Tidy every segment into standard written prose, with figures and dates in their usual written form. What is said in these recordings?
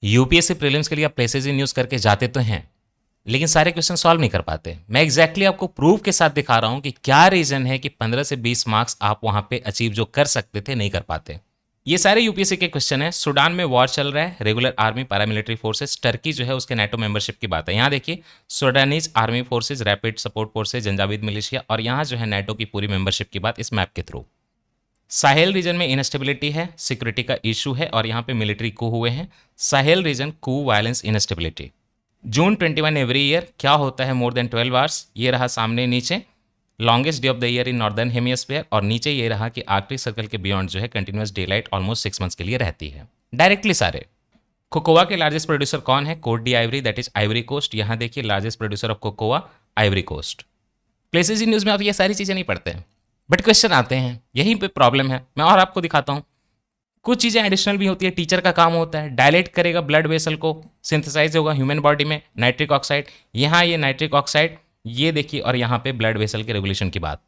UPSC prelims के लिए आप प्लेसेस इन न्यूज़ करके जाते तो हैं, लेकिन सारे क्वेश्चन सॉल्व नहीं कर पाते। मैं एग्जैक्टली आपको प्रूफ के साथ दिखा रहा हूं कि क्या रीजन है कि 15 से 20 मार्क्स आप वहां पे अचीव जो कर सकते थे नहीं कर पाते। ये सारे यूपीएससी के क्वेश्चन है। सूडान में वॉर चल रहा है, regular army paramilitary forces, Turkey जो है उसके नाटो मेंबरशिप की बात है। यहाँ देखिए, Sudanese army forces, rapid support forces, Janjaweed militia, और यहाँ जो है नाटो की पूरी मेंबरशिप की बात इस मैप के थ्रू। साहेल रीजन में इनस्टेबिलिटी है, सिक्योरिटी का इशू है, और यहाँ पे मिलिट्री कू हुए हैं। साहेल रीजन कू, वायलेंस, इनस्टेबिलिटी। जून 21 एवरी ईयर क्या होता है मोर देन 12 आवर्स, ये रहा सामने नीचे longest day of the year in northern hemisphere, और नीचे ये रहा कि आर्कटिक सर्कल के बियॉन्ड जो है continuous day light almost 6 months के लिए रहती है डायरेक्टली सारे। कोकोआ के लार्जेस्ट प्रोड्यूसर कौन है? Cote d'Ivoire, that is Ivory Coast. यहाँ देखिए largest producer of cocoa, Ivory Coast. Places in news में आप ये सारी चीज़ें नहीं पढ़ते हैं, बट क्वेश्चन आते हैं, यहीं पे प्रॉब्लम है। मैं और आपको दिखाता हूँ, कुछ चीज़ें एडिशनल भी होती है। टीचर का काम होता है डायलेट करेगा ब्लड वेसल को, सिंथेसाइज होगा ह्यूमन बॉडी में नाइट्रिक ऑक्साइड। यहाँ ये नाइट्रिक ऑक्साइड, ये देखिए, और यहाँ पे ब्लड वेसल के रेगुलेशन की बात।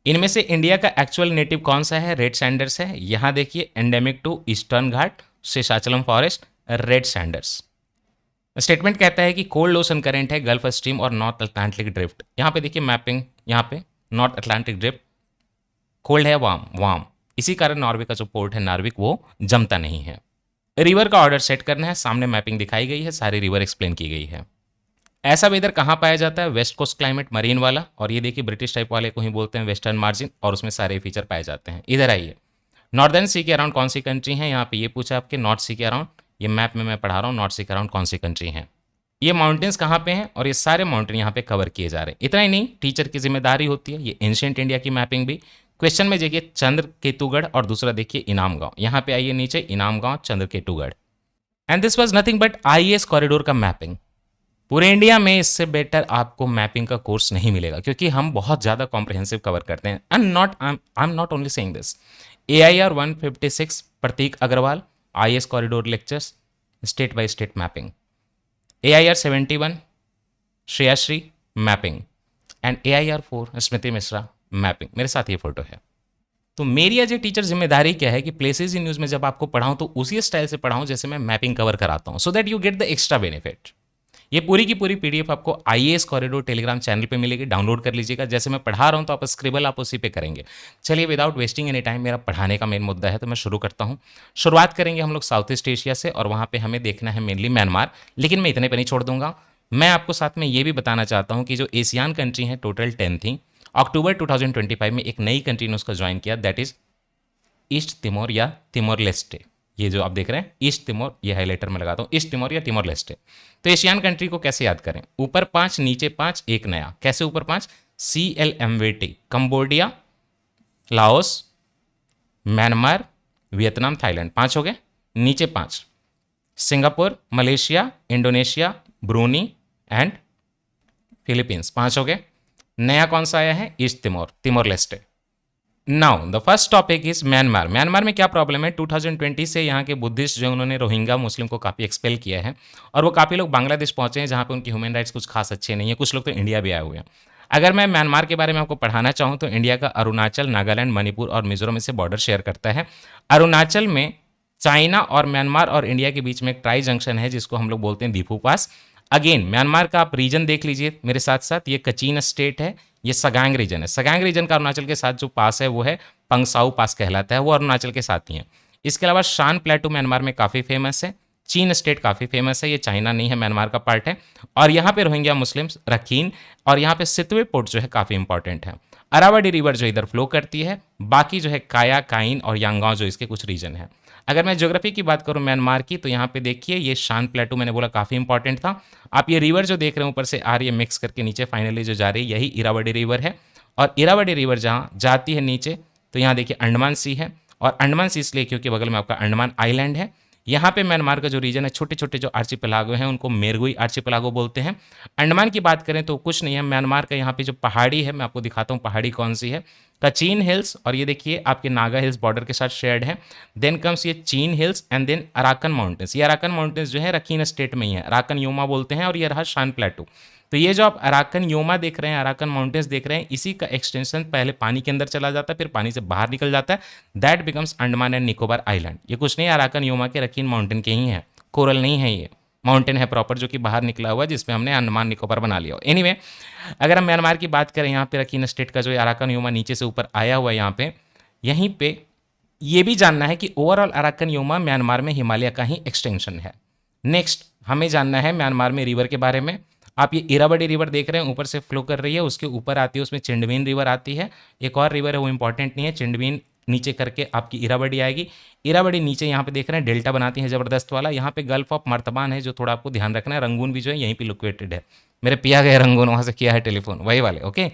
इनमें से इंडिया का एक्चुअल नेटिव कौन सा है? रेड सैंडर्स है। यहाँ देखिए endemic to Eastern Ghat, Seshachalam forest, red sanders. Statement कहता है कि कोल्ड ओशन करंट है गल्फ स्ट्रीम और नॉर्थ अटलांटिक ड्रिफ्ट। यहाँ पे देखिए मैपिंग, यहाँ पे नॉर्थ अटलांटिक ड्रिफ्ट, कोल्ड है, वार्म वार्म, इसी कारण नॉर्वे का जो पोर्ट है नार्विक वो जमता नहीं है। रिवर का ऑर्डर सेट करना है, सामने मैपिंग दिखाई गई है, सारी रिवर एक्सप्लेन की गई है। ऐसा वेदर कहाँ पाया जाता है? वेस्ट कोस्ट क्लाइमेट, मरीन वाला, और ये देखिए ब्रिटिश टाइप वाले को ही बोलते हैं वेस्टर्न मार्जिन, और उसमें सारे फीचर पाए जाते हैं। इधर आइए, नॉर्दर्न सी के अराउंड कौन सी कंट्री है? यहाँ पे ये पूछा आपके नॉर्थ सी के अराउंड, ये मैप में मैं पढ़ा रहा हूँ नॉर्थ सी के अराउंड कौन सी कंट्री है। ये माउंटेन्स कहाँ पे हैं, और ये सारे माउंटेन यहाँ पे कवर किए जा रहे हैं। इतना ही नहीं, टीचर की जिम्मेदारी होती है ये एंशिएंट इंडिया की मैपिंग भी। क्वेश्चन में देखिए चंद्र केतुगढ़, और दूसरा देखिए इनाम गांव। यहाँ पे आइए नीचे, Inamgaon, Chandraketugarh. And this was nothing but IAS corridor का मैपिंग। पूरे इंडिया में इससे बेटर आपको मैपिंग का कोर्स नहीं मिलेगा, क्योंकि हम बहुत ज़्यादा कॉम्प्रिहेंसिव कवर करते हैं। I am not only saying this. AIR 156 Prateek Agarwal, IAS corridor lectures, state by state mapping. AIR 71 Shreyashree mapping, and AIR 4 Smriti Mishra mapping. मेरे साथ ये फोटो है। तो मेरी एज ए टीचर जिम्मेदारी क्या है कि प्लेसेस इन न्यूज़ में जब आपको पढ़ाऊं तो उसी स्टाइल से पढ़ाऊं जैसे मैं मैपिंग कवर कराता हूं, so that you get the extra benefit. ये पूरी की पूरी PDF आपको आईएएस कॉरिडोर टेलीग्राम चैनल पे मिलेगी, डाउनलोड कर लीजिएगा। जैसे मैं पढ़ा रहा हूँ तो आप स्क्रिबल आप उसी पे करेंगे। चलिए विदाउट वेस्टिंग एनी टाइम, मेरा पढ़ाने का मेन मुद्दा है तो मैं शुरू करता हूँ। शुरुआत करेंगे हम लोग साउथ ईस्ट एशिया से, और वहाँ पे हमें देखना है मेनली म्यांमार, लेकिन मैं इतने पे नहीं छोड़ दूंगा। मैं आपको साथ में ये भी बताना चाहता हूँ कि जो एशियान कंट्री हैं टोटल 10 थी। अक्टूबर 2025 में एक नई कंट्री ने उसका ज्वाइन किया, दैट इज ईस्ट तिमोर या तिमोर लेस्टे। ये जो आप देख रहे हैं ईस्ट तिमोर, ये हाईलाइटर में लगाता हूँ, ईस्ट तिमोर या तिमोर लेस्टे। तो एशियन कंट्री को कैसे याद करें? ऊपर 5, नीचे 5, एक नया। कैसे ऊपर 5? CLMVT, Cambodia, Laos, Myanmar, Vietnam, Thailand, 5 हो गए। नीचे 5, Singapore, Malaysia, Indonesia, Bruny and Philippines, 5 हो गए। नया कौन सा आया है? East Timor, Timor Leste. Now the first topic is Myanmar. Myanmar में क्या प्रॉब्लम है? 2020 से यहाँ के बुद्धिस्ट जो उन्होंने रोहिंग्या मुस्लिम को काफ़ी एक्सपेल किया है, और वो काफ़ी लोग बांग्लादेश पहुंचे हैं जहाँ पे उनकी ह्यूमन राइट्स कुछ खास अच्छे नहीं है। कुछ लोग तो इंडिया भी आए हुए हैं। अगर मैं म्यांमार के बारे में आपको पढ़ाना चाहूँ तो इंडिया का अरुणाचल, नागालैंड, मणिपुर और मिजोरम से बॉर्डर शेयर करता है। अरुणाचल में चाइना और म्यांमार और इंडिया के बीच में एक ट्राई जंक्शन है जिसको हम लोग बोलते हैं दीफू पास। अगेन म्यांमार का आप रीजन देख लीजिए मेरे साथ साथ, ये कचीन स्टेट है, ये सगांग रीजन है। सगांग रीजन का अरुणाचल के साथ जो पास है वो है पंगसाऊ पास कहलाता है, वो अरुणाचल के साथ ही है। इसके अलावा शान प्लेटू म्यांमार में काफ़ी फेमस है। चीन स्टेट काफ़ी फेमस है, ये चाइना नहीं है, म्यांमार का पार्ट है। और यहाँ पे रोहिंग्या मुस्लिम्स, रखीन, और यहाँ पे सितवे पोर्ट जो है काफ़ी इंपॉर्टेंट है। अरावली रिवर जो इधर फ्लो करती है, बाकी जो है काया, काइन और यांगगांव जो इसके कुछ रीजन है। अगर मैं ज्योग्राफी की बात करूं म्यांमार की, तो यहाँ पे देखिए ये शान प्लेटू मैंने बोला काफ़ी इंपॉर्टेंट था। आप ये रिवर जो देख रहे हैं ऊपर से आ रही है मिक्स करके नीचे फाइनली जो जा रही है, यही इरावदी रिवर है। और इरावदी रिवर जहाँ जाती है नीचे, तो यहाँ देखिए अंडमान सी है, और अंडमान सी इसलिए क्योंकि बगल में आपका अंडमान आइलैंड है। यहाँ पे म्यांमार का जो रीजन है, छोटे छोटे जो आर्चिपेलागो हैं उनको मेरगुई आर्चिपेलागो बोलते हैं। अंडमान की बात करें तो कुछ नहीं है, म्यांमार का यहाँ पे जो पहाड़ी है, मैं आपको दिखाता हूँ पहाड़ी कौन सी है। कचीन हिल्स, और ये देखिए आपके नागा हिल्स बॉर्डर के साथ शेयर्ड है। देन कम्स ये Chin Hills, and then Arakan Mountains. ये अराकन माउंटेन्स जो है रखीन स्टेट में ही है, अराकन योमा बोलते हैं, और ये रहा शान प्लेटू। तो ये जो आप अराकन योमा देख रहे हैं, अराकन माउंटेन्स देख रहे हैं, इसी का एक्सटेंशन पहले पानी के अंदर चला जाता है, फिर पानी से बाहर निकल जाता है, that becomes Andaman and Nicobar island. ये कुछ नहीं, अराकन योमा के रखीन माउंटेन के ही हैं। कोरल नहीं है, ये माउंटेन है प्रॉपर जो कि बाहर निकला हुआ है, जिसमें हमने अंडमान निकोबार बना लिया। एनीवे अगर हम म्यांमार की बात करें, यहाँ पे रखीन स्टेट का जो अराकन योमा नीचे से ऊपर आया हुआ है यहाँ पे, यहीं पे ये भी जानना है कि ओवरऑल अराकन योमा म्यांमार में हिमालय का ही एक्सटेंशन है। नेक्स्ट हमें जानना है म्यांमार में रिवर के बारे में। आप ये इरावदी रिवर देख रहे हैं ऊपर से फ्लो कर रही है, उसके ऊपर आती है, उसमें चिंडवीन रिवर आती है, एक और रिवर है वो इंपॉर्टेंट नहीं है, चिंडवीन नीचे करके आपकी इरावदी आएगी। इरावदी नीचे यहाँ पे देख रहे हैं डेल्टा बनाती है ज़बरदस्त वाला, यहाँ पे गल्फ ऑफ मर्तबान है जो थोड़ा आपको ध्यान रखना है, रंगून भी जो है यहीं पे लोकेटेड है, मेरे पिया गए रंगून वहाँ से किया है टेलीफोन वही वाले, ओके।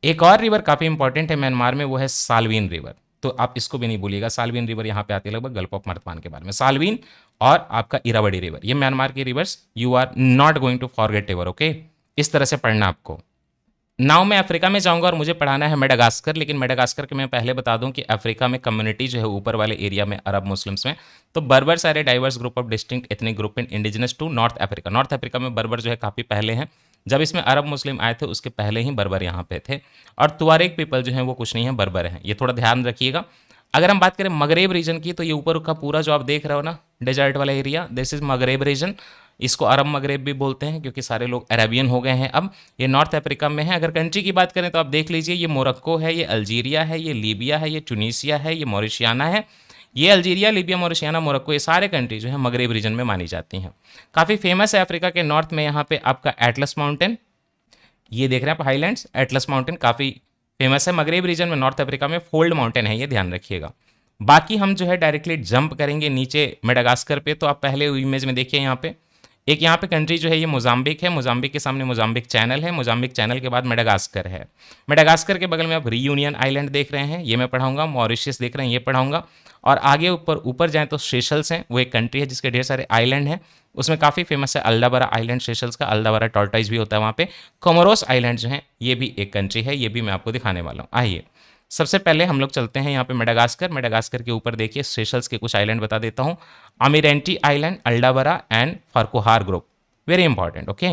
एक और रिवर काफ़ी इंपॉर्टेंट है म्यांमार में, वो है सालवीन रिवर, तो आप इसको भी नहीं भूलिएगा, सालवीन रिवर यहाँ पे आती है लगभग गल्फ ऑफ मर्तबान के बारे में, सालवीन और आपका इरावदी रिवर, ये म्यांमार की rivers, you are not going to forget ever, okay. इस तरह से पढ़ना आपको। नाउ मैं अफ्रीका में जाऊंगा और मुझे पढ़ाना है मेडागास्कर, लेकिन मेडागास्कर के मैं पहले बता दूं कि अफ्रीका में कम्युनिटी जो है ऊपर वाले एरिया में अरब मुस्लिम्स में, तो बर्बर सारे diverse group of distinct ethnic group in indigenous to North Africa. North Africa में बर्बर जो है काफ़ी पहले हैं, जब इसमें अरब मुस्लिम आए थे उसके पहले ही बर्बर यहाँ पे थे। और तुआरेग पीपल जो है वो कुछ नहीं है, बर्बर हैं, ये थोड़ा ध्यान रखिएगा। अगर हम बात करें मगरेब रीजन की, तो ये ऊपर का पूरा जो आप देख रहे हो ना डेजर्ट वाला area, this is Maghreb region, इसको अरब मगरेब भी बोलते हैं क्योंकि सारे लोग अरेबियन हो गए हैं अब। ये नॉर्थ अफ्रीका में है। अगर कंट्री की बात करें तो आप देख लीजिए, ये मोरक्को है, ये अल्जीरिया है, ये लीबिया है, ये ट्यूनीसिया है, ये मॉरिशियाना है। ये अल्जीरिया, लीबिया, मॉरिशियाना, मोरक्को, ये सारे कंट्री जो है मगरेब रीजन में मानी जाती हैं। काफ़ी फेमस है अफ्रीका के नॉर्थ में यहाँ पे आपका एटलस माउंटेन, ये देख रहे हैं आप हाईलैंड्स, एटलस माउंटेन काफ़ी फेमस है। मगरेब रीजन में नॉर्थ अफ्रीका में फोल्ड माउंटेन है, ये ध्यान रखिएगा। बाकी हम जो है डायरेक्टली जंप करेंगे नीचे मेडागास्कर पे, तो आप पहले इमेज में देखिए यहाँ पे एक यहाँ पे कंट्री जो है ये मोजाम्बिक है, मोजाम्बिक के सामने मोजाम्बिक चैनल है, मोजाम्बिक चैनल के बाद मेडागास्कर है। मेडागास्कर के बगल में आप रीयूनियन आइलैंड देख रहे हैं, ये मैं पढ़ाऊंगा। मॉरिशियस देख रहे हैं, ये पढ़ाऊंगा। और आगे ऊपर ऊपर जाएँ तो सेशल्स हैं, वो एक कंट्री है जिसके ढेर सारे आइलैंड हैं, उसमें काफ़ी फेमस है अल्डाबरा आइलैंड, सेशल्स का अल्डाबरा टॉर्टाइज भी होता है वहाँ पे। कोमोरोस आइलैंड जो है ये भी एक कंट्री है, ये भी मैं आपको दिखाने वाला हूँ। आइए सबसे पहले हम लोग चलते हैं यहाँ पे मेडागास्कर। मेडागास्कर के ऊपर देखिए सेशल्स के कुछ आइलैंड बता देता हूँ, Amirante island, Aldabra and Farquhar group, very important, okay.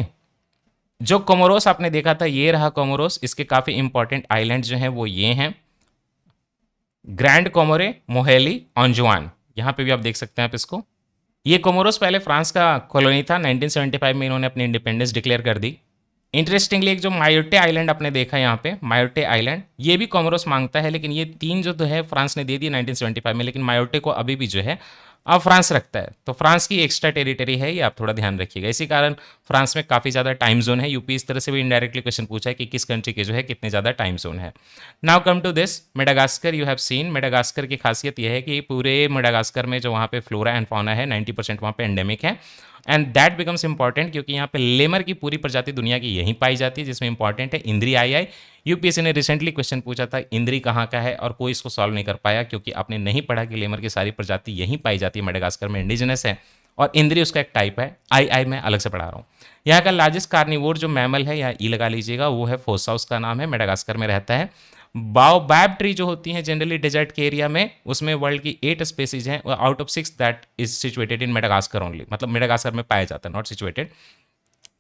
जो कोमोरोस आपने देखा था ये रहा कोमोरोस, इसके काफ़ी इंपॉर्टेंट आइलैंड जो हैं वो ये हैं, ग्रैंड कोमोरे, मोहेली, ऑन्जुआन, यहाँ पे भी आप देख सकते हैं आप इसको। ये कोमोरोस पहले फ्रांस का कॉलोनी था, 1975 में इन्होंने अपनी इंडिपेंडेंस डिक्लेयर कर दी। इंटरेस्टिंगली एक जो मायोटे आइलैंड आपने देखा यहाँ पे, मायोटे आइलैंड, ये भी कोमोरोस मांगता है, लेकिन ये तीन जो तो है फ्रांस ने दे दी 1975 में, लेकिन मायोटे को अभी भी जो है अब फ्रांस रखता है, तो फ्रांस की एक्स्ट्रा टेरिटरी है, ये आप थोड़ा ध्यान रखिएगा। इसी कारण फ्रांस में काफ़ी ज़्यादा टाइम जोन है। यूपी इस तरह से भी इनडायरेक्टली क्वेश्चन पूछा है कि किस कंट्री के जो है कितने ज़्यादा टाइम जोन है। Now come to this Madagascar, you have seen. Madagascar की खासियत यह है कि पूरे मेडागास्कर में जो वहाँ पे फ्लोरा एंड फौना है 90% वहाँ पे एंडेमिक है, एंड दैट बिकम्स इंपॉर्टेंट क्योंकि यहाँ पे लेमर की पूरी प्रजाति दुनिया की यहीं पाई जाती है, जिसमें इंपॉर्टेंट है इंद्री आई। यूपीएससी ने रिसेंटली क्वेश्चन पूछा था इंद्री कहाँ का है, और कोई इसको सॉल्व नहीं कर पाया क्योंकि आपने नहीं पढ़ा कि लेमर की सारी प्रजाति यहीं पाई जाती है, मेडागास्कर में इंडिजिनस है, और इंद्री उसका एक टाइप है। आई मैं अलग से पढ़ा रहा हूँ। यहाँ का लार्जेस्ट कार्निवोर जो मैमल है, यहाँ ई लगा लीजिएगा, वो है फोसा, उसका नाम है, मेडागास्कर में रहता है। बाओबैब ट्री जो होती हैं जनरली डेजर्ट के एरिया में, उसमें वर्ल्ड की 8 स्पेसीज हैं, out of 6 that is situated in Madagascar only, मतलब मेडागास्कर में पाया जाता है, not situated.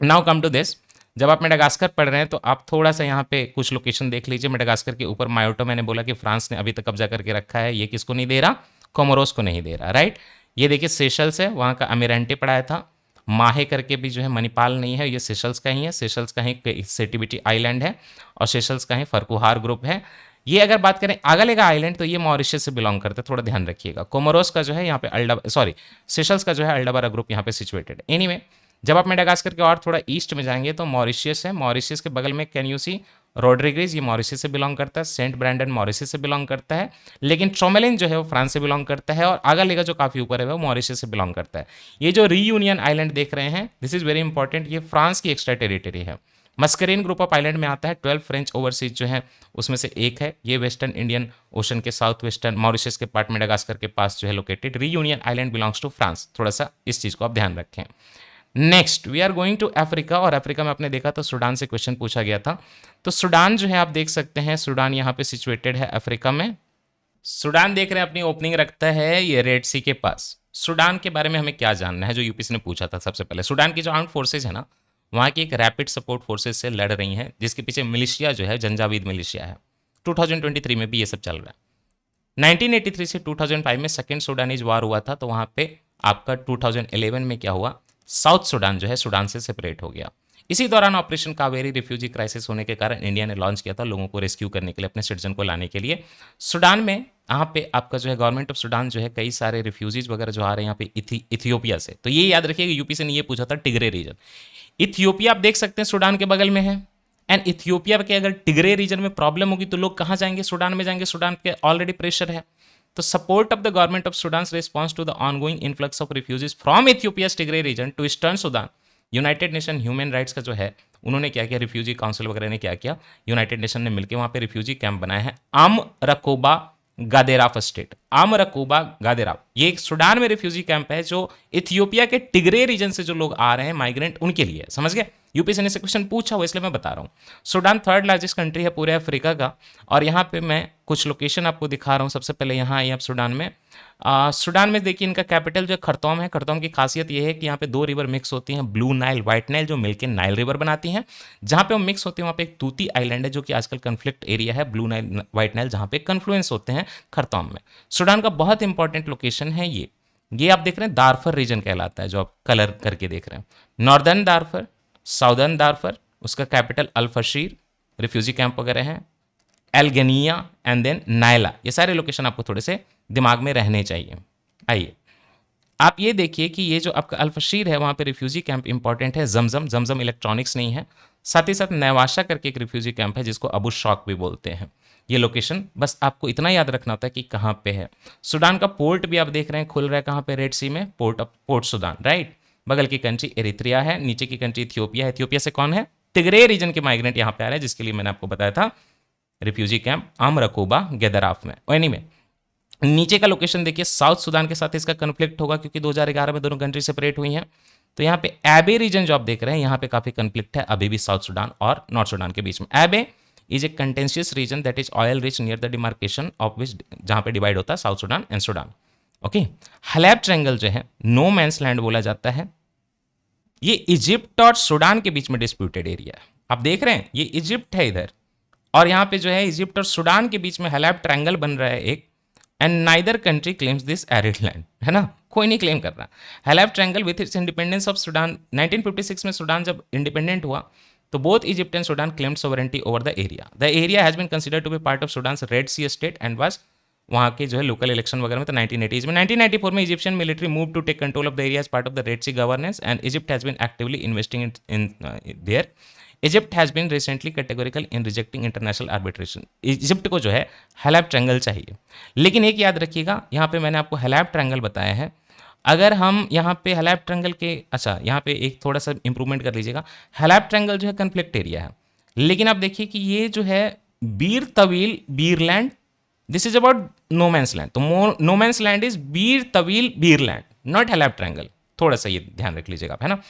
Now come to this, जब आप मेडागास्कर पढ़ रहे हैं तो आप थोड़ा सा यहाँ पे कुछ लोकेशन देख लीजिए। मेडागास्कर के ऊपर मायोटो, मैंने बोला कि फ्रांस ने अभी तक कब्जा करके रखा है, ये किसको नहीं दे रहा, कोमोरोस को नहीं दे रहा, राइट। ये देखिए सेशल्स है, वहाँ का अमीरेंटे पढ़ाया था। माहे करके भी जो है मणिपाल नहीं है, ये सेशल्स का ही है, सेशल्स का ही सेटिविटी आइलैंड है, और सेशल्स का ही फर्कुहार ग्रुप है। ये अगर बात करें आगलेगा आइलैंड, तो ये मॉरिशस से बिलोंग करते हैं, थोड़ा ध्यान रखिएगा। कोमोरोस का जो है यहाँ पे सेशल्स का जो है अल्डाबारा ग्रुप यहाँ पे सिचुएटेड। एनीवे जब आप मेडागास्कर के और थोड़ा ईस्ट में जाएंगे तो मॉरिशियस है, मॉरिशियस के बगल में कैन यू सी रोड्रिगेज, ये मॉरिशस से बिलोंग करता है। सेंट ब्रैंडन मॉरिशस से बिलोंग करता है, लेकिन ट्रोमेलिन जो है वो फ्रांस से बिलोंग करता है, और आगालेगा जो काफ़ी ऊपर है वो मॉरिशस से बिलोंग करता है। ये जो रीयूनियन आइलैंड देख रहे हैं, दिस इज वेरी इंपॉर्टेंट, ये फ्रांस की एक्स्ट्रा टेरिटरी है। मस्करीन ग्रुप ऑफ आइलैंड में आता है, 12 फ्रेंच ओवरसीज जो है उसमें से एक है। ये वेस्टर्न इंडियन ओशन के साउथ वेस्टर्न मॉरिशस के पार्ट मेडागास्कर के पास जो है located. Reunion island belongs to France, थोड़ा सा इस चीज़ को आप ध्यान रखें। Next we are going to Africa, और अफ्रीका में आपने देखा तो सूडान से क्वेश्चन पूछा गया था, तो सूडान जो है आप देख सकते हैं, सूडान यहाँ पे सिचुएटेड है अफ्रीका में। सूडान देख रहे हैं अपनी ओपनिंग रखता है ये रेड सी के पास। सूडान के बारे में हमें क्या जानना है, जो यूपीसी ने पूछा था सबसे पहले। सूडान की जो आर्म्ड फोर्सेज है ना, वहाँ की एक रैपिड सपोर्ट फोर्सेज से लड़ रही हैं, जिसके पीछे मिलिशिया जो है जंजावीद मिलिशिया है। 2023 में भी ये सब चल रहा है। 1983 से 2005 में सेकेंड सूडानीज वार हुआ था, तो वहाँ पे आपका 2011 में क्या हुआ, साउथ सूडान जो है सूडान से सेपरेट हो गया। इसी दौरान ऑपरेशन कावेरी रिफ्यूजी क्राइसिस होने के कारण इंडिया ने लॉन्च किया था लोगों को रेस्क्यू करने के लिए, अपने सिटीजन को लाने के लिए। सूडान में यहाँ पे आपका जो है गवर्नमेंट ऑफ सूडान जो है कई सारे रिफ्यूजीज वगैरह जो आ रहे हैं यहाँ पे इथियोपिया से, तो ये याद रखिएगा, यूपी से नहीं, ये पूछा था टिग्रे रीजन। इथियोपिया आप देख सकते हैं सूडान के बगल में है, एंड इथियोपिया के अगर टिग्रे रीजन में प्रॉब्लम होगी तो लोग कहाँ जाएंगे, सूडान में जाएंगे, सूडान पे ऑलरेडी प्रेशर है। तो support of the government of Sudan response to the ongoing influx of refugees from Ethiopia Tigray region to eastern Sudan, United Nation human rights का जो है उन्होंने क्या किया, रिफ्यूजी काउंसिल वगैरह ने क्या किया, यूनाइटेड नेशन ने मिलकर वहाँ पे रिफ्यूजी कैंप बनाया है आम रकोबा गादेराफ स्टेट, आम रकोबा गादेराफ, ये एक सूडान में रिफ्यूजी कैंप है जो इथियोपिया के टिग्रे रीजन से जो लोग आ रहे हैं माइग्रेंट उनके लिए है, समझ गए। यूपीएससी ने से क्वेश्चन पूछा हुआ इसलिए मैं बता रहा हूँ। सूडान थर्ड लार्जेस्ट कंट्री है पूरे अफ्रीका का, और यहाँ पे मैं कुछ लोकेशन आपको दिखा रहा हूँ। सबसे पहले यहाँ आइए आप सूडान में। सूडान में देखिए इनका कैपिटल जो खरतौम है। खरतौम की खासियत यह है कि यहाँ पे दो रिवर मिक्स होती हैं, ब्लू नाइल, व्हाइट नाइल, जो मिलकर नाइल रिवर बनाती हैं। जहाँ पे वो मिक्स होती है वहाँ पे एक तूती आइलैंड है जो कि आजकल कन्फ्लिक्ट एरिया है, ब्लू नाइल व्हाइट नाइल, जहाँ पे कन्फ्लुएंस होते हैं खरतौम में। सूडान का बहुत इंपॉर्टेंट लोकेशन है ये आप देख रहे हैं दारफर रीजन कहलाता है, जो आप कलर करके देख रहे हैं, नॉर्दर्न दारफर, साउदर्न दारफर, उसका कैपिटल अल-फशीर, रिफ्यूजी कैंप वगैरह हैं, एल्गेनिया एंड देन नायला। ये सारे लोकेशन आपको थोड़े से दिमाग में रहने चाहिए। आइए आप ये देखिए कि ये जो आपका अल-फशीर है वहाँ पे रिफ्यूजी कैंप इंपॉर्टेंट है। जमजम इलेक्ट्रॉनिक्स नहीं है। साथ ही साथ नेवाशा करके एक रिफ्यूजी कैंप है जिसको अबू शौक भी बोलते हैं। ये लोकेशन बस आपको इतना याद रखना होता है कि कहाँ पे है। सूडान का पोर्ट भी आप देख रहे हैं खुल रहा है कहाँ पे, रेड सी में, पोर्ट सूडान, राइट। बगल की कंट्री एरिथ्रिया है, नीचे की कंट्री इथियोपिया है। इथियोपिया से कौन है, टिग्रे रीजन के माइग्रेंट यहाँ पे आ रहे हैं, जिसके लिए मैंने आपको बताया था रिफ्यूजी कैंप आम रकोबा गेदराफ में। एनीवे नीचे का लोकेशन देखिए, साउथ सूडान के साथ इसका कन्फ्लिक्ट होगा क्योंकि 2011 में दोनों कंट्री सेपरेट हुई हैं। तो यहाँ पे एबे रीजन जो आप देख रहे हैं यहाँ पे काफी कन्फ्लिक्ट है अभी भी साउथ सूडान और नॉर्थ सूडान के बीच में। Abyei is a contentious region that is oil rich near the demarcation of which, जहाँ पे डिवाइड होता है south Sudan and Sudan. Okay, Halaib triangle जो है नो मैंस लैंड बोला जाता है। ये इजिप्ट और सूडान के बीच में डिस्प्यूटेड एरिया है। आप देख रहे हैं ये इजिप्ट है इधर, और यहाँ पे जो है इजिप्ट और सूडान के बीच में हलैब ट्रायंगल बन रहा है एक, and neither country claims this arid land, है ना, कोई नहीं क्लेम कर रहा। Halaib triangle with its independence of Sudan, 1956 में सूडान जब इंडिपेंडेंट हुआ तो both Egypt and Sudan claimed sovereignty over the area. The area has been considered to be part of Sudan red sea state and was, वहाँ के जो है local election वगैरह में तो 1980s में। 1994 में Egyptian military move to take control of the area as part of the Red Sea governance and Egypt has been actively investing in there. Egypt has been recently categorical in rejecting international arbitration. Egypt को जो है हलैब triangle चाहिए, लेकिन एक याद रखिएगा यहाँ पे मैंने आपको हलैब ट्रायंगल बताया है। अगर हम यहाँ पे हलैब ट्रायंगल के, अच्छा यहाँ पे एक थोड़ा सा इंप्रूवमेंट कर लीजिएगा, हलैब ट्रायंगल जो है कन्फ्लिक्ट एरिया है, लेकिन आप देखिए कि ये जो है Bir Tawil Birland, this is about no man's land. तो no man's land is Bir Tawil Birland, not हलैब triangle, थोड़ा सा ये ध्यान रख लीजिएगा आप, है ना।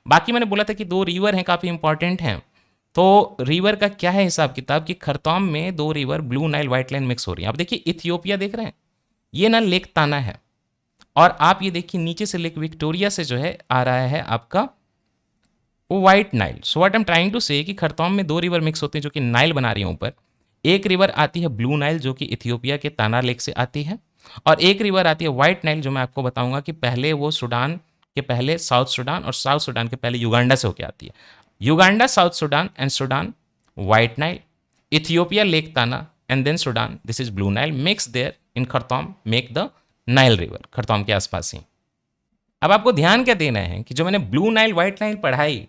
बाकी मैंने बोला था कि दो रिवर हैं काफ़ी इंपॉर्टेंट हैं, तो रिवर का क्या है हिसाब किताब कि खरतौम में दो river blue Nile white line mix हो रही है। आप देखिए इथियोपिया देख रहे हैं, ये ना लेक ताना है, और आप ये देखिए नीचे से लेक विक्टोरिया से जो है आ रहा है आपका वो white Nile. So what I am trying to say कि खरतौम में दो रिवर मिक्स होते हैं जो कि नाइल बना रही है ऊपर। एक रिवर आती है ब्लू नाइल जो कि इथियोपिया के ताना लेक से आती है, और एक रिवर आती है व्हाइट नाइल जो मैं आपको बताऊंगा कि पहले वो सूडान के पहले साउथ सूडान और साउथ सूडान के पहले युगांडा से होकर आती है। Uganda south Sudan and Sudan white Nile, Ethiopia lake Tana and then Sudan, this is blue Nile mix there in Khartoum make the Nile river, Khartoum के आसपास ही। अब आपको ध्यान क्या देना है कि जो मैंने ब्लू नाइल व्हाइट नाइल पढ़ाई,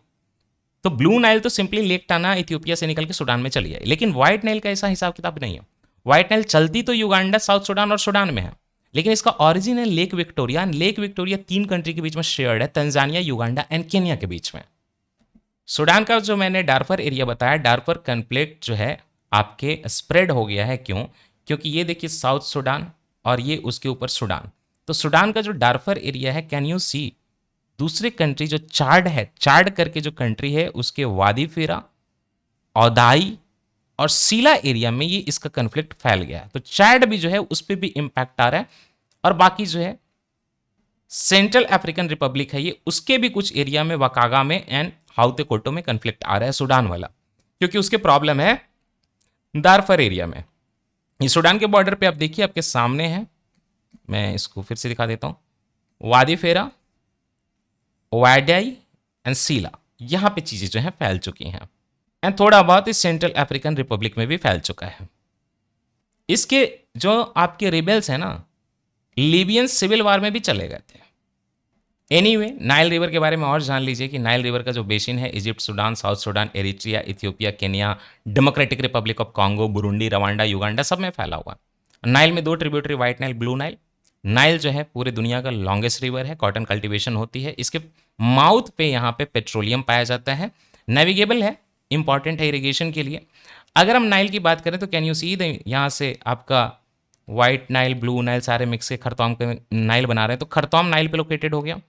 तो ब्लू नाइल तो सिंपली लेक टाना इथियोपिया से निकल के सूडान में चली आई, लेकिन व्हाइट नाइल का ऐसा हिसाब किताब नहीं है। व्हाइट नाइल चलती तो युगांडा साउथ सूडान और सूडान में है, लेकिन इसका ओरिजिन है लेक विक्टोरिया। लेक विक्टोरिया तीन कंट्री के बीच में शेयर्ड है, तंजानिया, युगांडा एंड केन्या के बीच में। सूडान का जो मैंने डार्फर एरिया बताया, डार्फर कन्फ्लिक्ट जो है आपके स्प्रेड हो गया है, क्यों? क्योंकि ये देखिए साउथ सूडान और ये उसके ऊपर सूडान, तो सूडान का जो डार्फर एरिया है, कैन यू सी दूसरे कंट्री जो चाड है, चाड करके जो कंट्री है उसके वादी फिरा, औदाई और सीला एरिया में ये इसका कन्फ्लिक्ट फैल गया है। तो चाड भी जो है उस पर भी इंपैक्ट आ रहा है, और बाकी जो है सेंट्रल अफ्रीकन रिपब्लिक है ये, उसके भी कुछ एरिया में वकागा में एंड हाउते कोटो में कन्फ्लिक्ट आ रहा है सूडान वाला, क्योंकि उसके प्रॉब्लम है दारफर एरिया में। ये सूडान के बॉर्डर पे आप देखिए आपके सामने है, मैं इसको फिर से दिखा देता हूँ, वादी फेरा, वाडाई एंड सीला, यहाँ पे चीज़ें जो हैं फैल चुकी हैं, एंड थोड़ा बहुत इस सेंट्रल अफ्रीकन रिपब्लिक में भी फैल चुका है। इसके जो आपके रिबेल्स हैं ना, लीबियन सिविल वार में भी चले गए थे। एनीवे, नाइल रिवर के बारे में और जान लीजिए कि नाइल रिवर का जो बेसिन है Egypt, Sudan, south Sudan, Eritrea, Ethiopia, Kenya, democratic Republic of Congo, Burundi, Rwanda, Uganda सब में फैला हुआ है। नाइल में दो tributary, white Nile, blue Nile. Nile जो है पूरे दुनिया का लॉन्गेस्ट रिवर है, कॉटन कल्टीवेशन होती है इसके माउथ पे, यहाँ पे पेट्रोलियम पाया जाता है, नेविगेबल है, इंपॉर्टेंट है इरिगेशन के लिए। अगर हम नाइल की बात करें तो कैन यू सी द, यहाँ से आपका व्हाइट नाइल, ब्लू नाइल सारे मिक्स के खरतौम के नाइल बना रहे हैं, तो खरतौम नाइल पे लोकेटेड हो गया।